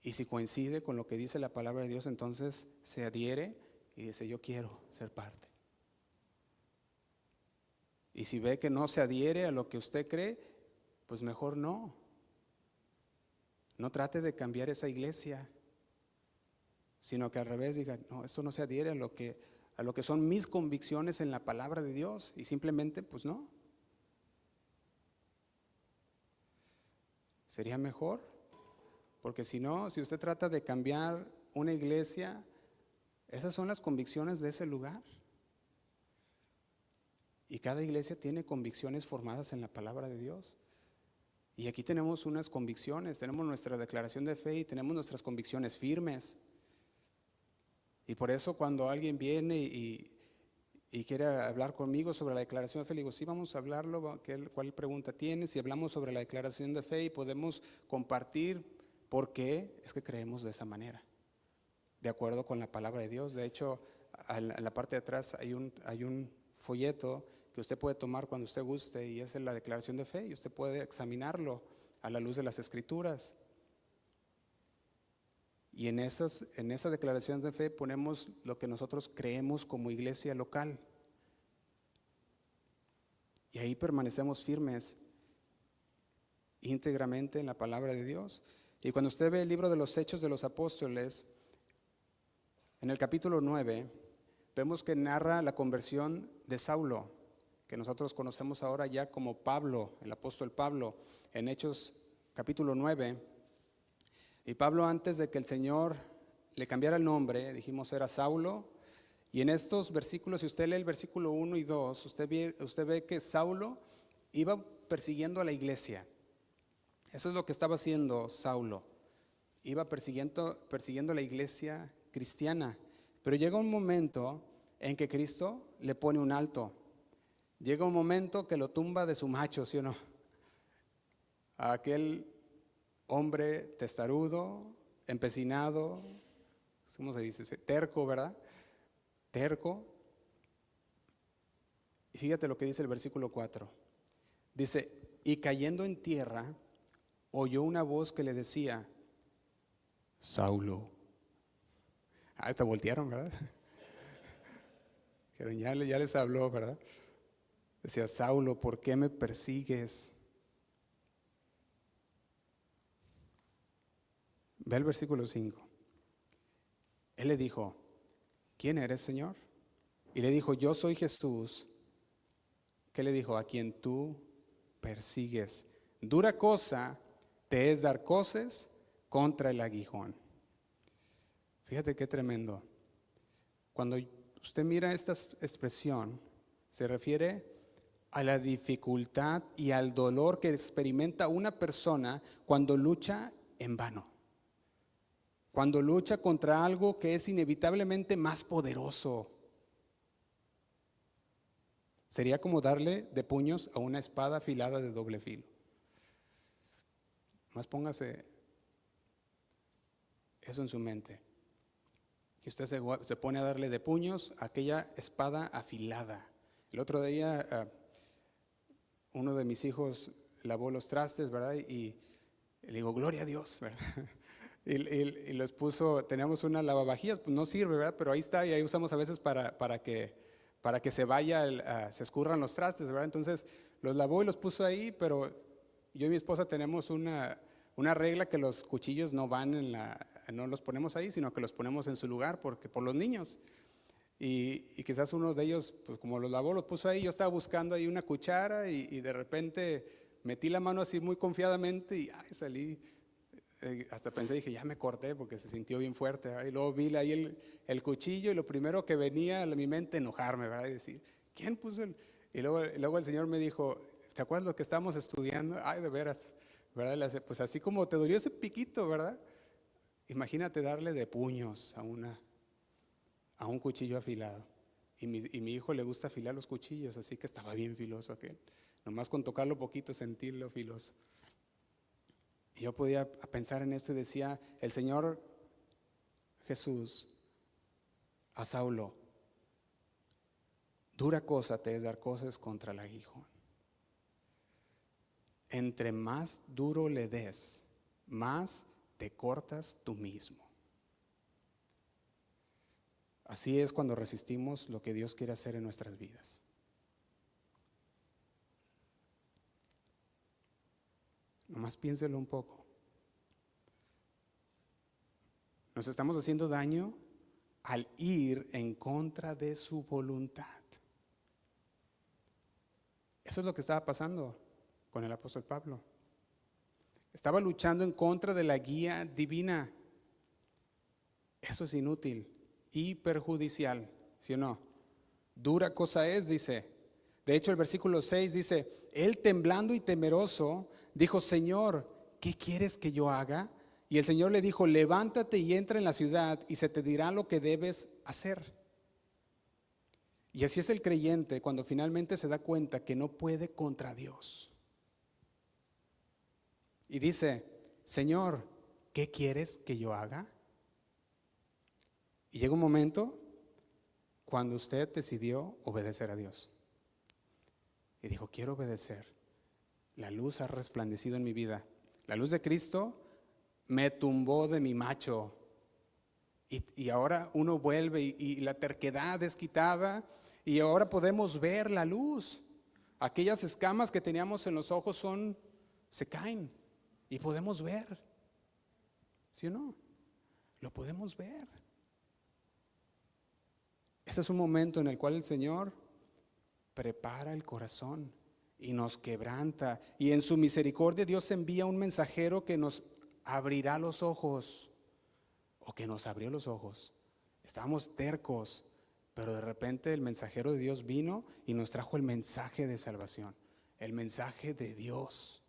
Y si coincide con lo que dice la palabra de Dios, entonces se adhiere y dice: yo quiero ser parte. Y si ve que no se adhiere a lo que usted cree, pues mejor no. No trate de cambiar esa iglesia, sino que al revés diga: no, esto no se adhiere a lo que son mis convicciones en la palabra de Dios, y simplemente pues no. Sería mejor, porque si no, si usted trata de cambiar una iglesia, esas son las convicciones de ese lugar. Y cada iglesia tiene convicciones formadas en la palabra de Dios. Y aquí tenemos unas convicciones, tenemos nuestra declaración de fe y tenemos nuestras convicciones firmes. Y por eso cuando alguien viene y quiere hablar conmigo sobre la declaración de fe, le digo: sí, vamos a hablarlo. ¿Cuál pregunta tienes? Si hablamos sobre la declaración de fe y podemos compartir por qué es que creemos de esa manera, de acuerdo con la palabra de Dios. De hecho, en la parte de atrás hay un folleto que usted puede tomar cuando usted guste, y esa es la declaración de fe, y usted puede examinarlo a la luz de las Escrituras. Y en esa declaración de fe ponemos lo que nosotros creemos como iglesia local. Y ahí permanecemos firmes íntegramente en la palabra de Dios. Y cuando usted ve el libro de los Hechos de los Apóstoles, en el capítulo 9, vemos que narra la conversión de Saulo, que nosotros conocemos ahora ya como Pablo, el apóstol Pablo, en Hechos capítulo 9. Y Pablo, antes de que el Señor le cambiara el nombre, dijimos era Saulo. Y en estos versículos, si usted lee el versículo 1 y 2, usted ve que Saulo iba persiguiendo a la iglesia. Eso es lo que estaba haciendo Saulo. Iba persiguiendo a la iglesia cristiana. Pero llega un momento en que Cristo le pone un alto. Llega un momento que lo tumba de su macho, ¿sí o no? A aquel hombre testarudo, empecinado, ¿cómo se dice? Terco, ¿verdad? Terco. Y fíjate lo que dice el versículo 4. Dice: y cayendo en tierra, oyó una voz que le decía: Saulo. Hasta voltearon, ¿verdad? Ya les habló, ¿verdad? Decía: Saulo, ¿por qué me persigues? Ve el versículo 5. Él le dijo: ¿quién eres, Señor? Y le dijo: yo soy Jesús. ¿Qué le dijo? A quien tú persigues. Dura cosa te es dar coces contra el aguijón. Fíjate qué tremendo. Cuando usted mira esta expresión, se refiere a la dificultad y al dolor que experimenta una persona cuando lucha en vano. Cuando lucha contra algo que es inevitablemente más poderoso. Sería como darle de puños a una espada afilada de doble filo. Más póngase eso en su mente. Y usted se pone a darle de puños a aquella espada afilada. El otro día uno de mis hijos lavó los trastes, ¿verdad? Y le digo: gloria a Dios, ¿verdad? Y los puso, teníamos una lavavajillas, pues no sirve, ¿verdad? Pero ahí está, y ahí usamos a veces para que se vaya, se escurran los trastes, ¿verdad? Entonces los lavó y los puso ahí, pero yo y mi esposa tenemos una regla que los cuchillos no van no los ponemos ahí, sino que los ponemos en su lugar por los niños. Y quizás uno de ellos, pues como los lavó, los puso ahí. Yo estaba buscando ahí una cuchara y de repente metí la mano así muy confiadamente y salí. Hasta pensé, dije, ya me corté porque se sintió bien fuerte, ¿verdad? Y luego vi ahí el cuchillo y lo primero que venía a mi mente, enojarme, ¿verdad? Y decir: ¿quién puso Y luego el Señor me dijo: ¿te acuerdas lo que estábamos estudiando? Ay, de veras, ¿verdad? Pues así como te dolió ese piquito, ¿verdad? Imagínate darle de puños a un cuchillo afilado. Y mi hijo le gusta afilar los cuchillos, así que estaba bien filoso aquel. Nomás con tocarlo poquito sentirlo filoso. Y yo podía pensar en esto y decía, el Señor Jesús a Saulo, dura cosa te es dar cosas contra el aguijón. Entre más duro le des, más te cortas tú mismo. Así es cuando resistimos lo que Dios quiere hacer en nuestras vidas. Nomás piénselo un poco. Nos estamos haciendo daño al ir en contra de su voluntad. Eso es lo que estaba pasando con el apóstol Pablo. Estaba luchando en contra de la guía divina. Eso es inútil y perjudicial, ¿sí o no? Dura cosa es, dice. De hecho, el versículo 6 dice, él temblando y temeroso, dijo, Señor, ¿qué quieres que yo haga? Y el Señor le dijo, levántate y entra en la ciudad y se te dirá lo que debes hacer. Y así es el creyente cuando finalmente se da cuenta que no puede contra Dios. Y dice, Señor, ¿qué quieres que yo haga? Y llega un momento cuando usted decidió obedecer a Dios. Y dijo, quiero obedecer. La luz ha resplandecido en mi vida. La luz de Cristo me tumbó de mi macho. Y ahora uno vuelve y la terquedad es quitada. Y ahora podemos ver la luz. Aquellas escamas que teníamos en los ojos se caen. Y podemos ver. ¿Sí o no? Lo podemos ver. Ese es un momento en el cual el Señor prepara el corazón y nos quebranta. Y en su misericordia Dios envía un mensajero que nos abrirá los ojos, o que nos abrió los ojos. Estábamos tercos, pero de repente el mensajero de Dios vino y nos trajo el mensaje de salvación, el mensaje de Dios.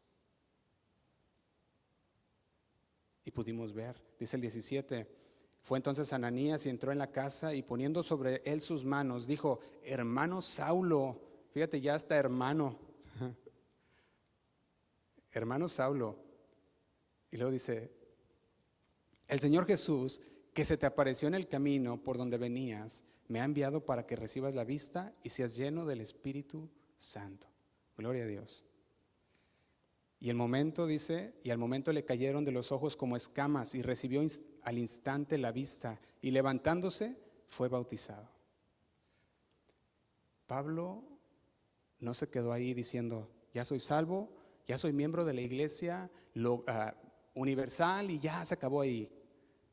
Y pudimos ver, dice el 17, fue entonces Ananías y entró en la casa y poniendo sobre él sus manos, dijo, hermano Saulo, fíjate ya está hermano, hermano Saulo. Y luego dice, el Señor Jesús, que se te apareció en el camino por donde venías, me ha enviado para que recibas la vista y seas lleno del Espíritu Santo. Gloria a Dios. Y el momento dice, y al momento le cayeron de los ojos como escamas y recibió al instante la vista y levantándose fue bautizado. Pablo no se quedó ahí diciendo, ya soy salvo, ya soy miembro de la iglesia universal y ya se acabó ahí.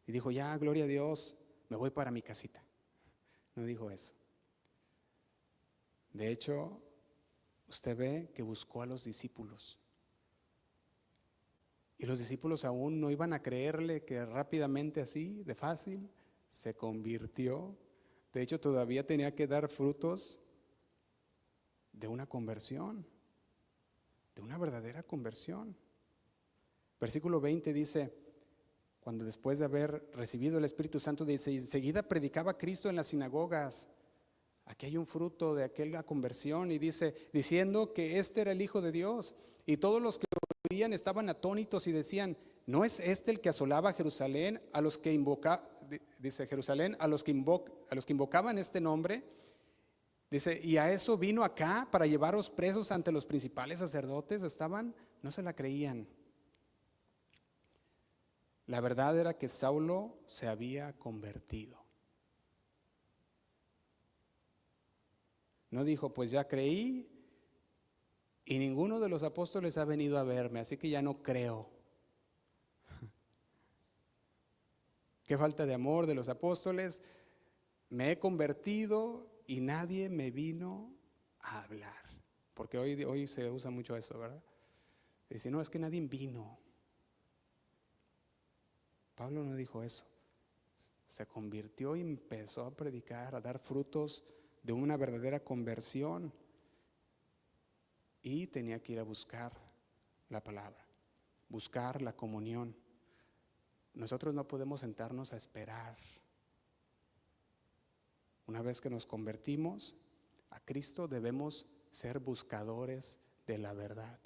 Y dijo, ya, gloria a Dios, me voy para mi casita. No dijo eso. De hecho, usted ve que buscó a los discípulos. Y los discípulos aún no iban a creerle que rápidamente así, de fácil, se convirtió. De hecho, todavía tenía que dar frutos de una conversión, de una verdadera conversión. Versículo 20 dice, cuando después de haber recibido el Espíritu Santo, dice, y enseguida predicaba Cristo en las sinagogas. Aquí hay un fruto de aquella conversión y dice, diciendo que este era el Hijo de Dios. Y todos los que lo oían estaban atónitos y decían, ¿no es este el que asolaba Jerusalén a los que Jerusalén a los que invocaban este nombre? Dice, y a eso vino acá para llevaros presos ante los principales sacerdotes. No se la creían. La verdad era que Saulo se había convertido. No dijo, pues ya creí y ninguno de los apóstoles ha venido a verme, así que ya no creo. Qué falta de amor de los apóstoles. Me he convertido y nadie me vino a hablar. Porque hoy se usa mucho eso, ¿verdad? Dice, no, es que nadie vino. Pablo no dijo eso. Se convirtió y empezó a predicar, a dar frutos de una verdadera conversión. Y tenía que ir a buscar la palabra, buscar la comunión. Nosotros no podemos sentarnos a esperar. Una vez que nos convertimos a Cristo, debemos ser buscadores de la verdad.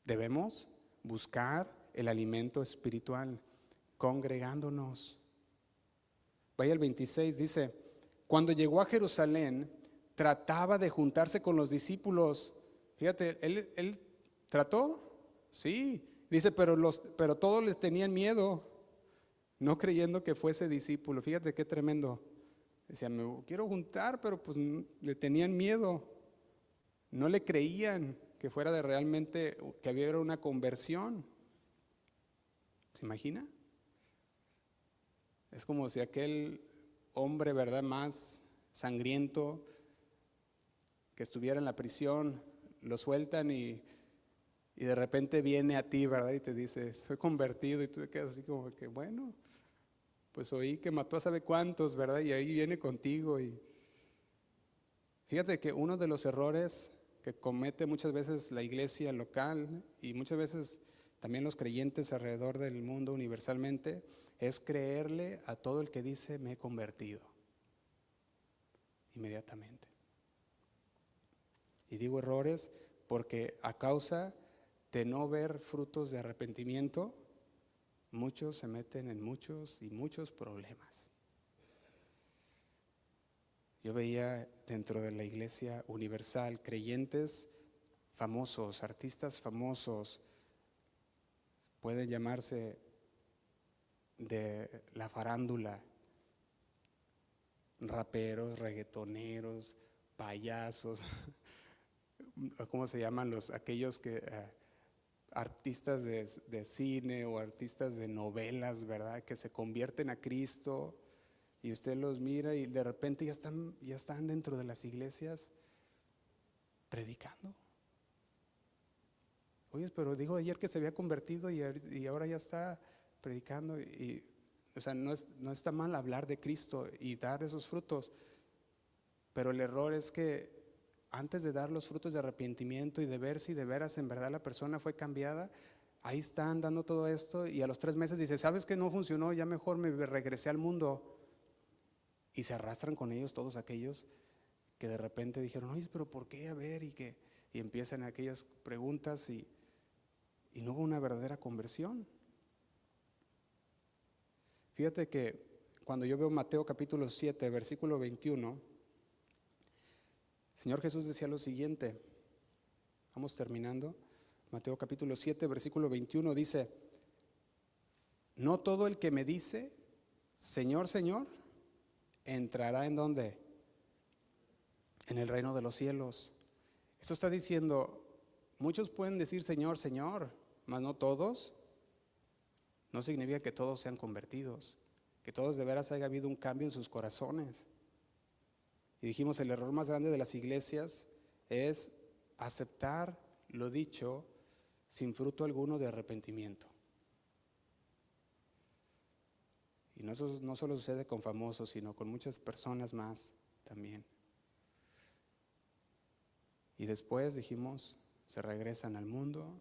Debemos buscar el alimento espiritual, congregándonos. Vaya el 26, dice, cuando llegó a Jerusalén, trataba de juntarse con los discípulos. Fíjate, él trató, sí, dice, pero todos les tenían miedo, no creyendo que fuese discípulo. Fíjate qué tremendo. Decía, me quiero juntar, pero pues le tenían miedo. No le creían que fuera de realmente, que había una conversión. ¿Se imagina? Es como si aquel hombre, ¿verdad?, más sangriento, que estuviera en la prisión, lo sueltan y de repente viene a ti, ¿verdad? Y te dice, soy convertido, y tú te quedas así como que, bueno, pues oí que mató a sabe cuántos, ¿verdad? Y ahí viene contigo. Y fíjate que uno de los errores que comete muchas veces la iglesia local y muchas veces también los creyentes alrededor del mundo universalmente es creerle a todo el que dice me he convertido inmediatamente. Y digo errores porque a causa de no ver frutos de arrepentimiento, muchos se meten en muchos y muchos problemas. Yo veía dentro de la iglesia universal creyentes famosos, artistas famosos, pueden llamarse de la farándula, raperos, reggaetoneros, payasos, ¿cómo se llaman aquellos que artistas de cine o artistas de novelas, ¿verdad? Que se convierten a Cristo y usted los mira y de repente ya están dentro de las iglesias predicando. Oye, pero dijo ayer que se había convertido y ahora ya está predicando. O sea, no está mal hablar de Cristo y dar esos frutos, pero el error es que antes de dar los frutos de arrepentimiento y de ver si de veras en verdad la persona fue cambiada, ahí están dando todo esto y a los 3 meses dice, ¿sabes que no funcionó? Ya mejor me regresé al mundo. Y se arrastran con ellos todos aquellos que de repente dijeron, oye, pero ¿por qué? A ver, y empiezan aquellas preguntas y no hubo una verdadera conversión. Fíjate que cuando yo veo Mateo capítulo 7, versículo 21, el Señor Jesús decía lo siguiente, vamos terminando, Mateo capítulo 7, versículo 21 dice, no todo el que me dice, Señor, Señor, entrará ¿en dónde? En el reino de los cielos. Esto está diciendo, muchos pueden decir Señor, Señor, mas no todos. No significa que todos sean convertidos, que todos de veras haya habido un cambio en sus corazones. Y dijimos, el error más grande de las iglesias es aceptar lo dicho sin fruto alguno de arrepentimiento. Y no solo sucede con famosos, sino con muchas personas más también. Y después dijimos, se regresan al mundo,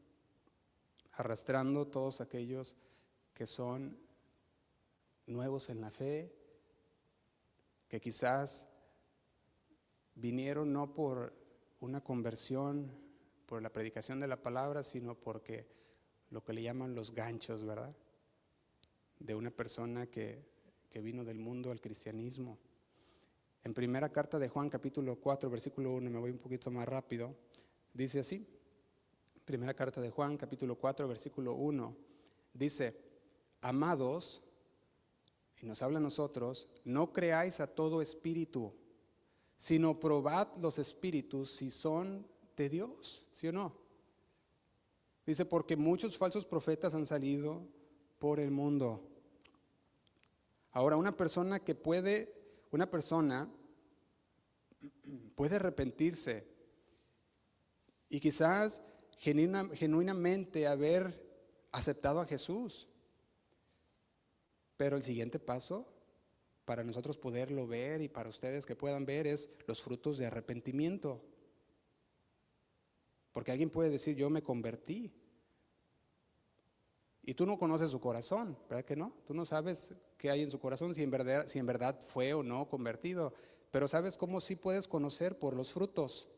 arrastrando todos aquellos que son nuevos en la fe, que quizás vinieron no por una conversión, por la predicación de la palabra, sino porque lo que le llaman los ganchos, ¿verdad? De una persona que vino del mundo al cristianismo. En primera carta de Juan capítulo 4 versículo 1, me voy un poquito más rápido, dice así, primera carta de Juan capítulo 4 versículo 1, dice, amados, y nos habla a nosotros, no creáis a todo espíritu, sino probad los espíritus si son de Dios, ¿sí o no? Dice, porque muchos falsos profetas han salido por el mundo. Ahora, una persona puede arrepentirse y quizás genuinamente haber aceptado a Jesús. Pero el siguiente paso, para nosotros poderlo ver y para ustedes que puedan ver, es los frutos de arrepentimiento. Porque alguien puede decir, yo me convertí. Y tú no conoces su corazón, ¿verdad que no? Tú no sabes qué hay en su corazón, si en verdad fue o no convertido. Pero ¿sabes cómo sí puedes conocer? Por los frutos.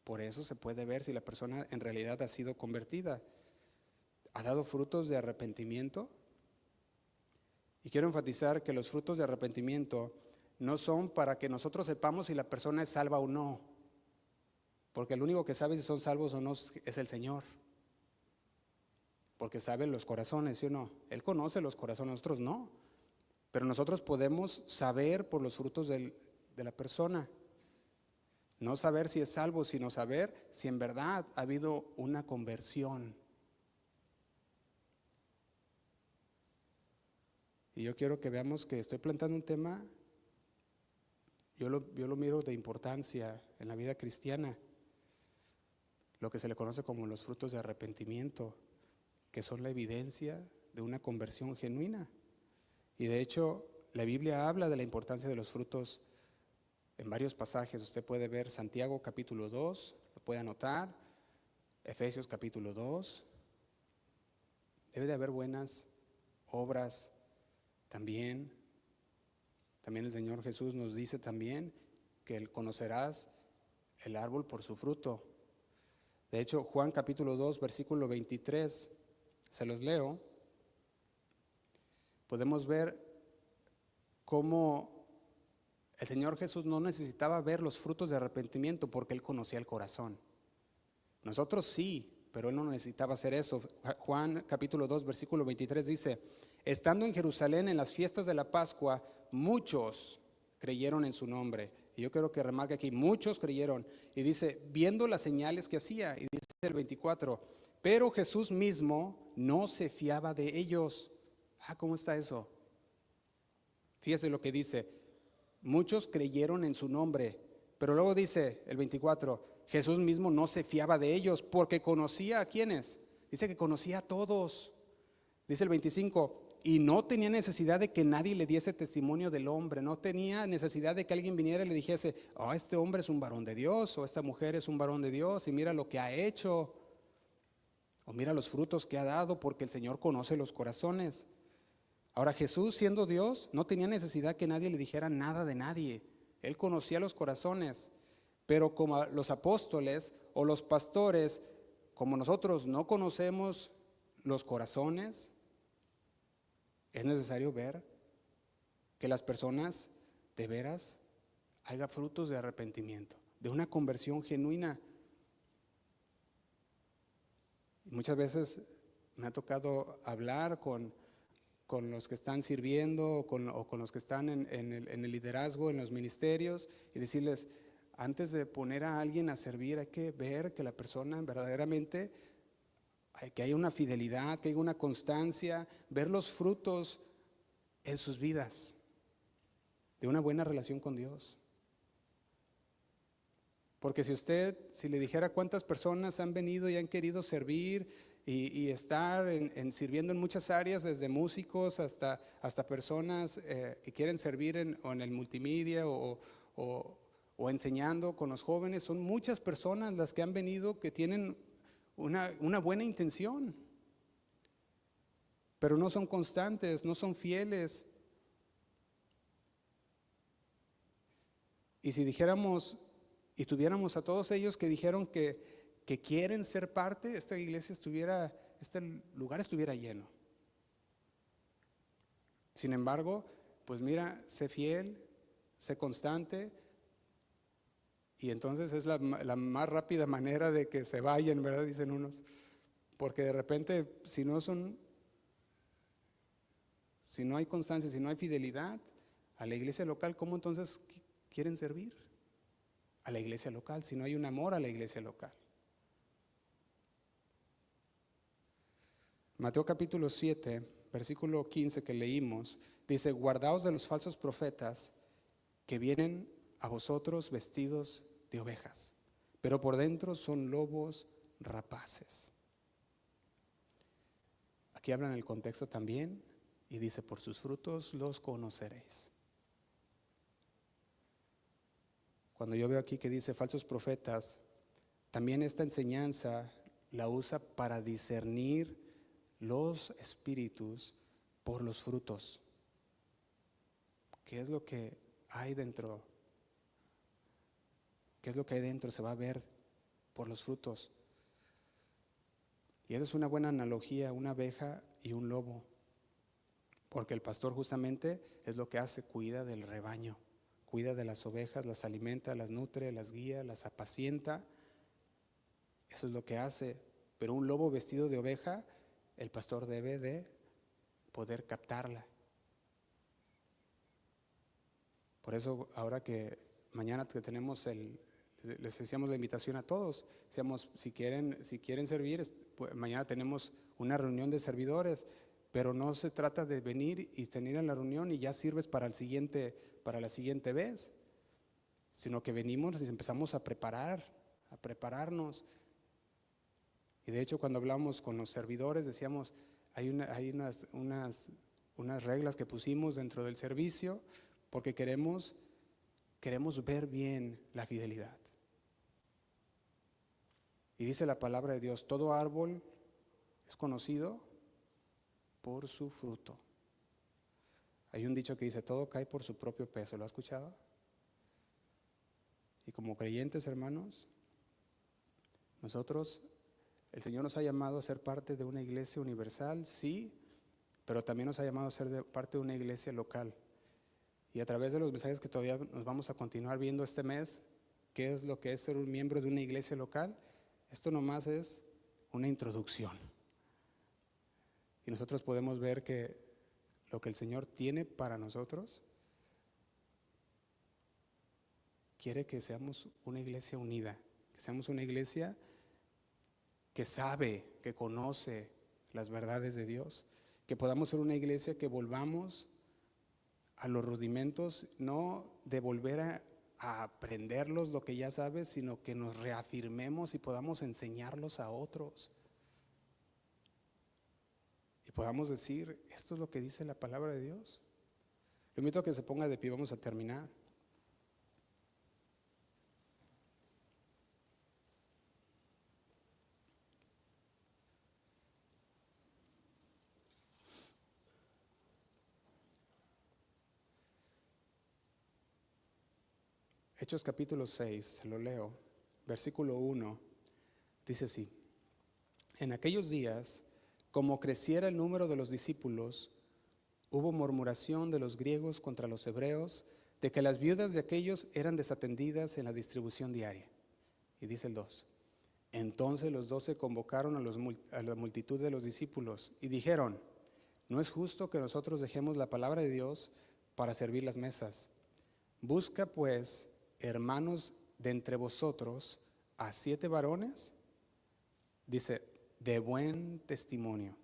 Por eso se puede ver si la persona en realidad ha sido convertida. ¿Ha dado frutos de arrepentimiento? Y quiero enfatizar que los frutos de arrepentimiento no son para que nosotros sepamos si la persona es salva o no, porque el único que sabe si son salvos o no es el Señor, porque sabe los corazones, ¿sí o no? Él conoce los corazones, nosotros no, pero nosotros podemos saber por los frutos de la persona. No saber si es salvo, sino saber si en verdad ha habido una conversión. Y yo quiero que veamos que estoy plantando un tema, yo lo miro de importancia en la vida cristiana, lo que se le conoce como los frutos de arrepentimiento, que son la evidencia de una conversión genuina. Y de hecho, la Biblia habla de la importancia de los frutos en varios pasajes. Usted puede ver Santiago capítulo 2, lo puede anotar, Efesios capítulo 2. Debe de haber buenas obras también. También el Señor Jesús nos dice también que conocerás el árbol por su fruto. De hecho, Juan capítulo 2, versículo 23, se los leo. Podemos ver cómo el Señor Jesús no necesitaba ver los frutos de arrepentimiento porque Él conocía el corazón. Nosotros sí, pero Él no necesitaba hacer eso. Juan capítulo 2, versículo 23 dice: estando en Jerusalén en las fiestas de la Pascua, muchos creyeron en su nombre. Y yo quiero que remarque aquí, muchos creyeron. Y dice, viendo las señales que hacía, y dice el 24, pero Jesús mismo no se fiaba de ellos. ¿Cómo está eso? Fíjese lo que dice, muchos creyeron en su nombre, pero luego dice el 24, Jesús mismo no se fiaba de ellos porque conocía a quiénes. Dice que conocía a todos. Dice el 25, y no tenía necesidad de que nadie le diese testimonio del hombre, no tenía necesidad de que alguien viniera y le dijese, este hombre es un varón de Dios, o esta mujer es un varón de Dios, y mira lo que ha hecho, o mira los frutos que ha dado, porque el Señor conoce los corazones. Ahora, Jesús, siendo Dios, no tenía necesidad que nadie le dijera nada de nadie. Él conocía los corazones, pero como los apóstoles o los pastores, como nosotros no conocemos los corazones, es necesario ver que las personas de veras hagan frutos de arrepentimiento, de una conversión genuina. Y muchas veces me ha tocado hablar con los que están sirviendo o con los que están en el liderazgo, en los ministerios, y decirles, antes de poner a alguien a servir hay que ver que la persona verdaderamente, que haya una fidelidad, que haya una constancia, ver los frutos en sus vidas de una buena relación con Dios. Porque si le dijera cuántas personas han venido y han querido servir y estar sirviendo en muchas áreas, desde músicos hasta personas que quieren servir en el multimedia o enseñando con los jóvenes, son muchas personas las que han venido que tienen una buena intención, pero no son constantes, no son fieles. Y si dijéramos y tuviéramos a todos ellos que dijeron que quieren ser parte, esta iglesia este lugar estuviera lleno. Sin embargo, pues mira, sé fiel, sé constante, y entonces es la más rápida manera de que se vayan, ¿verdad? Dicen unos, porque de repente si no hay constancia, si no hay fidelidad a la iglesia local, ¿cómo entonces quieren servir a la iglesia local si no hay un amor a la iglesia local? Mateo capítulo 7, versículo 15 que leímos, dice, guardaos de los falsos profetas que vienen a vosotros vestidos de ovejas, pero por dentro son lobos rapaces. Aquí hablan el contexto también y dice, por sus frutos los conoceréis. Cuando yo veo aquí que dice falsos profetas, también esta enseñanza la usa para discernir los espíritus por los frutos. ¿Qué es lo que hay dentro? ¿Qué es lo que hay dentro? Se va a ver por los frutos. Y esa es una buena analogía, una abeja y un lobo, porque el pastor justamente es lo que hace, cuida del rebaño, cuida de las ovejas, las alimenta, las nutre, las guía, las apacienta. Eso es lo que hace. Pero un lobo vestido de oveja, el pastor debe de poder captarla. Por eso ahora que mañana que tenemos les decíamos la invitación a todos, decíamos, si quieren servir, pues mañana tenemos una reunión de servidores, pero no se trata de venir y tener en la reunión y ya sirves para la siguiente vez, sino que venimos y empezamos a prepararnos. Y de hecho, cuando hablamos con los servidores, decíamos, hay unas reglas que pusimos dentro del servicio, porque queremos ver bien la fidelidad. Y dice la palabra de Dios, todo árbol es conocido por su fruto. Hay un dicho que dice, todo cae por su propio peso. ¿Lo has escuchado? Y como creyentes, hermanos, nosotros, el Señor nos ha llamado a ser parte de una iglesia universal, sí, pero también nos ha llamado a ser parte de una iglesia local. Y a través de los mensajes que todavía nos vamos a continuar viendo este mes, ¿qué es lo que es ser un miembro de una iglesia local? Esto nomás es una introducción. Y nosotros podemos ver que lo que el Señor tiene para nosotros, quiere que seamos una iglesia unida, que seamos una iglesia que sabe, que conoce las verdades de Dios, que podamos ser una iglesia que volvamos a los rudimentos, no de volver a aprenderlos lo que ya sabes, sino que nos reafirmemos y podamos enseñarlos a otros. Y podamos decir, esto es lo que dice la palabra de Dios. Lo invito a que se ponga de pie, vamos a terminar. Hechos capítulo 6, se lo leo, versículo 1, dice así: en aquellos días, como creciera el número de los discípulos, hubo murmuración de los griegos contra los hebreos, de que las viudas de aquellos eran desatendidas en la distribución diaria. Y dice el 2, entonces los 12 convocaron a la multitud de los discípulos y dijeron, no es justo que nosotros dejemos la palabra de Dios para servir las mesas. Busca pues, hermanos, de entre vosotros a 7 varones, dice, de buen testimonio,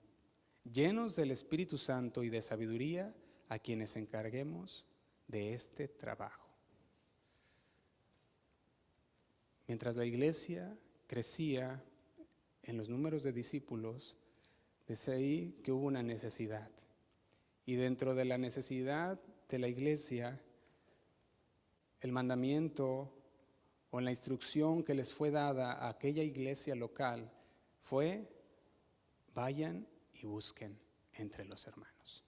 llenos del Espíritu Santo y de sabiduría, a quienes encarguemos de este trabajo. Mientras la iglesia crecía en los números de discípulos, dice ahí que hubo una necesidad. Y dentro de la necesidad de la iglesia, el mandamiento o la instrucción que les fue dada a aquella iglesia local fue, vayan y busquen entre los hermanos.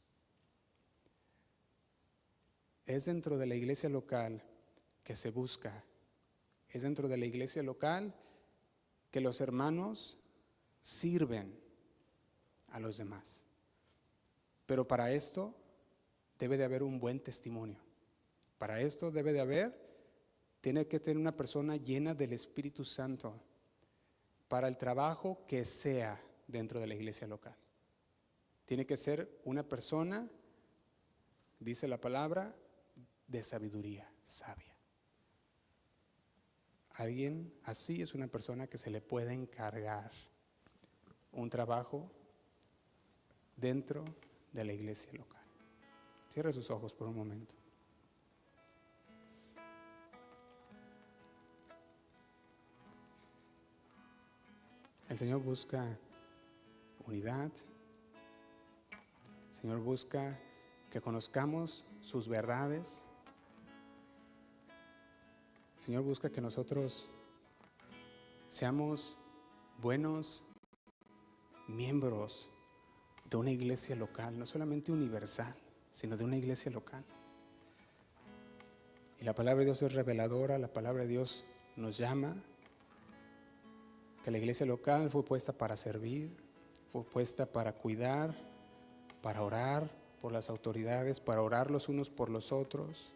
Es dentro de la iglesia local que se busca. Es dentro de la iglesia local que los hermanos sirven a los demás. Pero para esto debe de haber un buen testimonio. Para esto tiene que tener una persona llena del Espíritu Santo para el trabajo que sea dentro de la iglesia local. Tiene que ser una persona, dice la palabra, de sabiduría, sabia. Alguien así es una persona que se le puede encargar un trabajo dentro de la iglesia local. Cierre sus ojos por un momento. El Señor busca unidad. El Señor busca que conozcamos sus verdades. El Señor busca que nosotros seamos buenos miembros de una iglesia local, no solamente universal, sino de una iglesia local. Y la palabra de Dios es reveladora, la palabra de Dios nos llama que la iglesia local fue puesta para servir, fue puesta para cuidar, para orar por las autoridades, para orar los unos por los otros,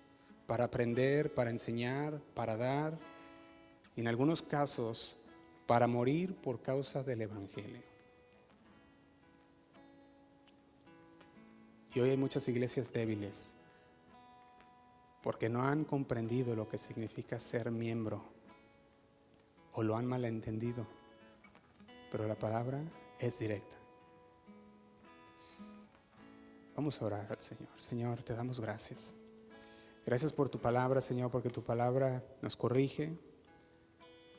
para aprender, para enseñar, para dar, y en algunos casos para morir por causa del evangelio. Y hoy hay muchas iglesias débiles porque no han comprendido lo que significa ser miembro o lo han malentendido, pero la palabra es directa. Vamos a orar al Señor. Señor, te damos gracias. Gracias por tu palabra, Señor, porque tu palabra nos corrige,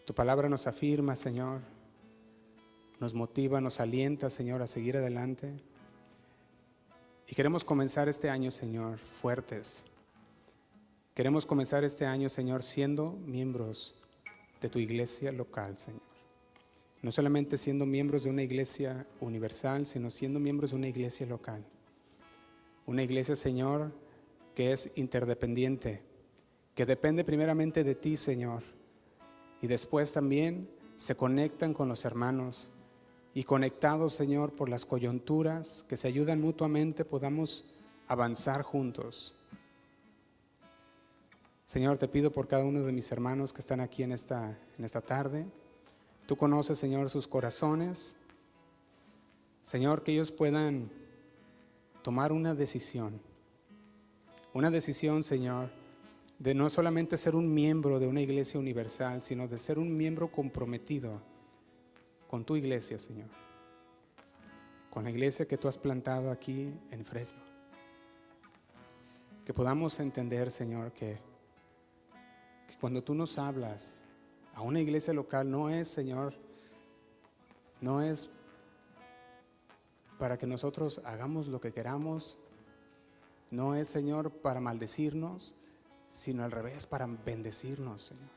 tu palabra nos afirma, Señor, nos motiva, nos alienta, Señor, a seguir adelante. Y queremos comenzar este año, Señor, fuertes. Queremos comenzar este año, Señor, siendo miembros de tu iglesia local, Señor. No solamente siendo miembros de una iglesia universal, sino siendo miembros de una iglesia local. Una iglesia, Señor, que es interdependiente, que depende primeramente de ti, Señor, y después también se conectan con los hermanos, y conectados, Señor, por las coyunturas que se ayudan mutuamente, podamos avanzar juntos. Señor, te pido por cada uno de mis hermanos que están aquí en esta tarde. Tú conoces, Señor, sus corazones. Señor, que ellos puedan tomar una decisión, Señor, de no solamente ser un miembro de una iglesia universal, sino de ser un miembro comprometido con tu iglesia, Señor, con la iglesia que tú has plantado aquí en Fresno. Que podamos entender, Señor, que cuando tú nos hablas a una iglesia local, no es, Señor, no es para que nosotros hagamos lo que queramos, no es, Señor, para maldecirnos, sino al revés, para bendecirnos, Señor.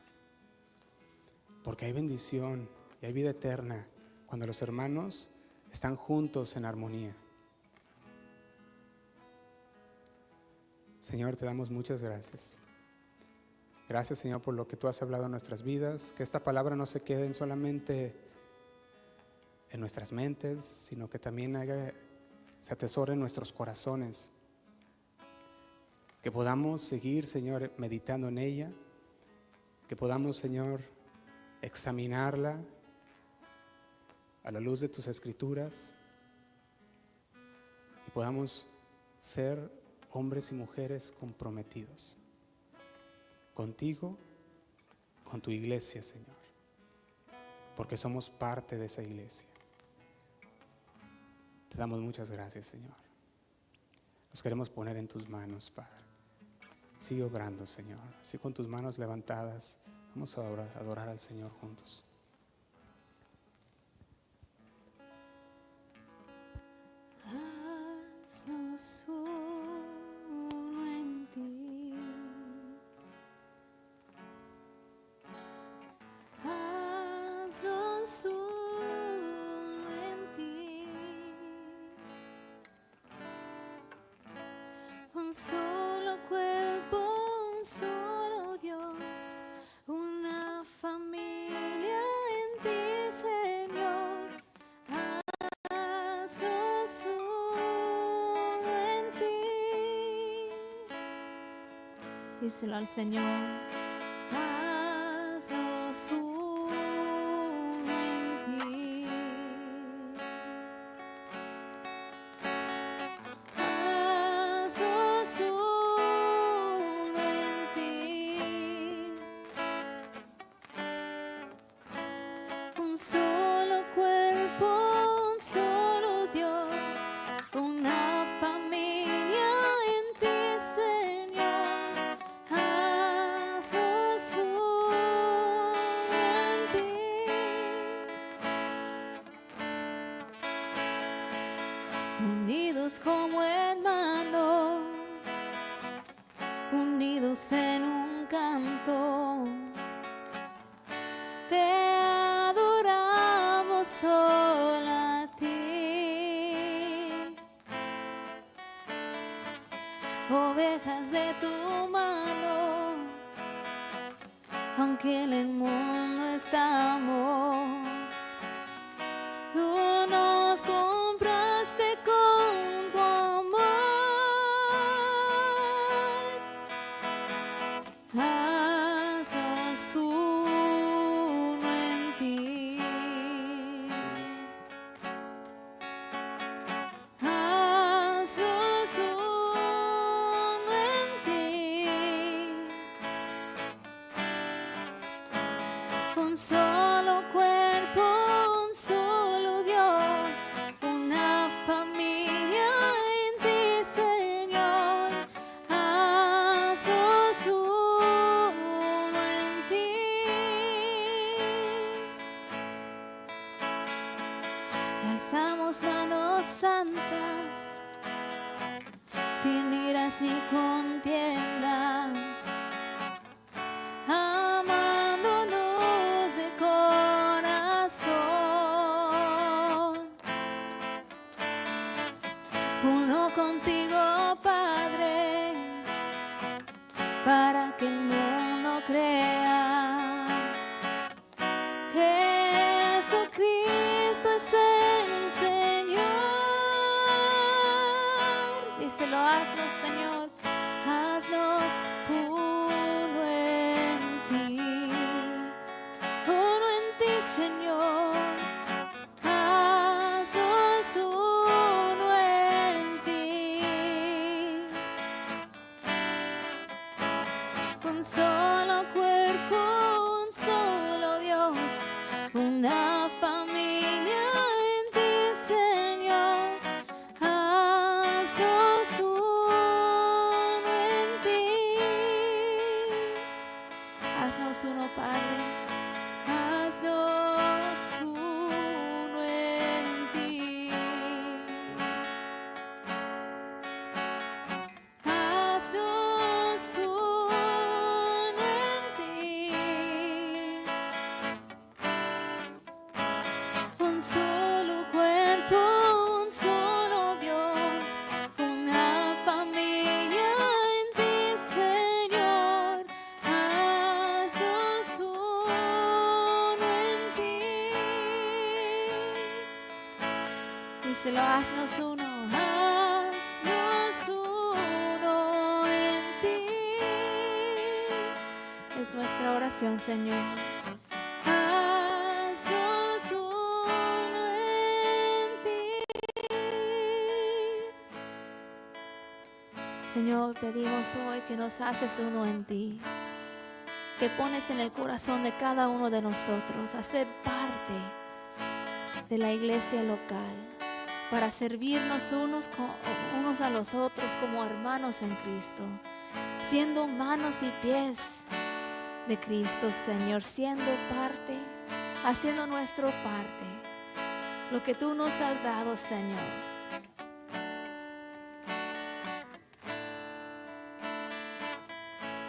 Porque hay bendición y hay vida eterna cuando los hermanos están juntos en armonía. Señor, te damos muchas gracias. Gracias, Señor, por lo que tú has hablado en nuestras vidas. Que esta palabra no se quede solamente en nuestras mentes, sino que también se atesore en nuestros corazones. Que podamos seguir, Señor, meditando en ella. Que podamos, Señor, examinarla a la luz de tus escrituras. Y podamos ser hombres y mujeres comprometidos contigo, con tu iglesia, Señor, porque somos parte de esa iglesia. Te damos muchas gracias, Señor. Nos queremos poner en tus manos, Padre. Sigue obrando, Señor. Así con tus manos levantadas, vamos a adorar al Señor juntos. Haznos uno en ti. Haznos uno en ti. Un solo cuerpo, un solo Dios, una familia en ti, Señor. Haznos uno en ti. Díselo al Señor. Haznos uno en ti. Haznos uno en ti. Un solo cuerpo, un solo Dios, una familia en ti, Señor. Haznos uno en ti. Unidos como hermanos, unidos en un canto, te adoramos solo a ti. Ovejas de tu mano, aunque en el mundo estamos, solo cuerpo, un solo Dios, una familia en ti, Señor. Haznos uno en ti. Y alzamos manos santas, sin iras ni contiendas, amándonos de corazón. Uno contigo, Padre, para que el mundo crea que Jesucristo es el Señor. Díselo, haznos, Señor, haznos uno en ti, Señor. Haznos uno en ti. Un solo cuerpo, un solo Dios, una familia en ti, Señor. Haznos uno en ti. Haznos uno, Padre. Haznos uno en ti. Haznos uno en ti. Un solo cuerpo, un solo Dios, una familia en ti, Señor. Haznos uno en ti. Díselo, haznos uno en ti. Es nuestra oración, Señor. Haznos uno en ti. Señor, pedimos hoy que nos haces uno en ti, que pones en el corazón de cada uno de nosotros a ser parte de la iglesia local, para servirnos unos a los otros como hermanos en Cristo, siendo manos y pies de Cristo, Señor, siendo parte, haciendo nuestra parte, lo que tú nos has dado, Señor.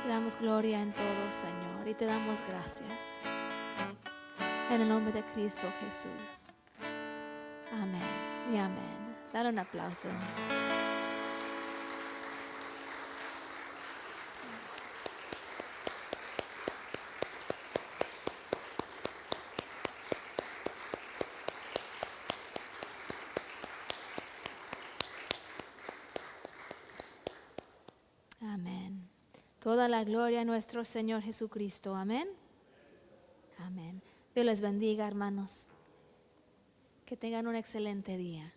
Te damos gloria en todo, Señor, y te damos gracias. En el nombre de Cristo Jesús. Amén y amén. Dale un aplauso. Amén. Toda la gloria a nuestro Señor Jesucristo. Amén. Amén. Dios les bendiga, hermanos. Que tengan un excelente día.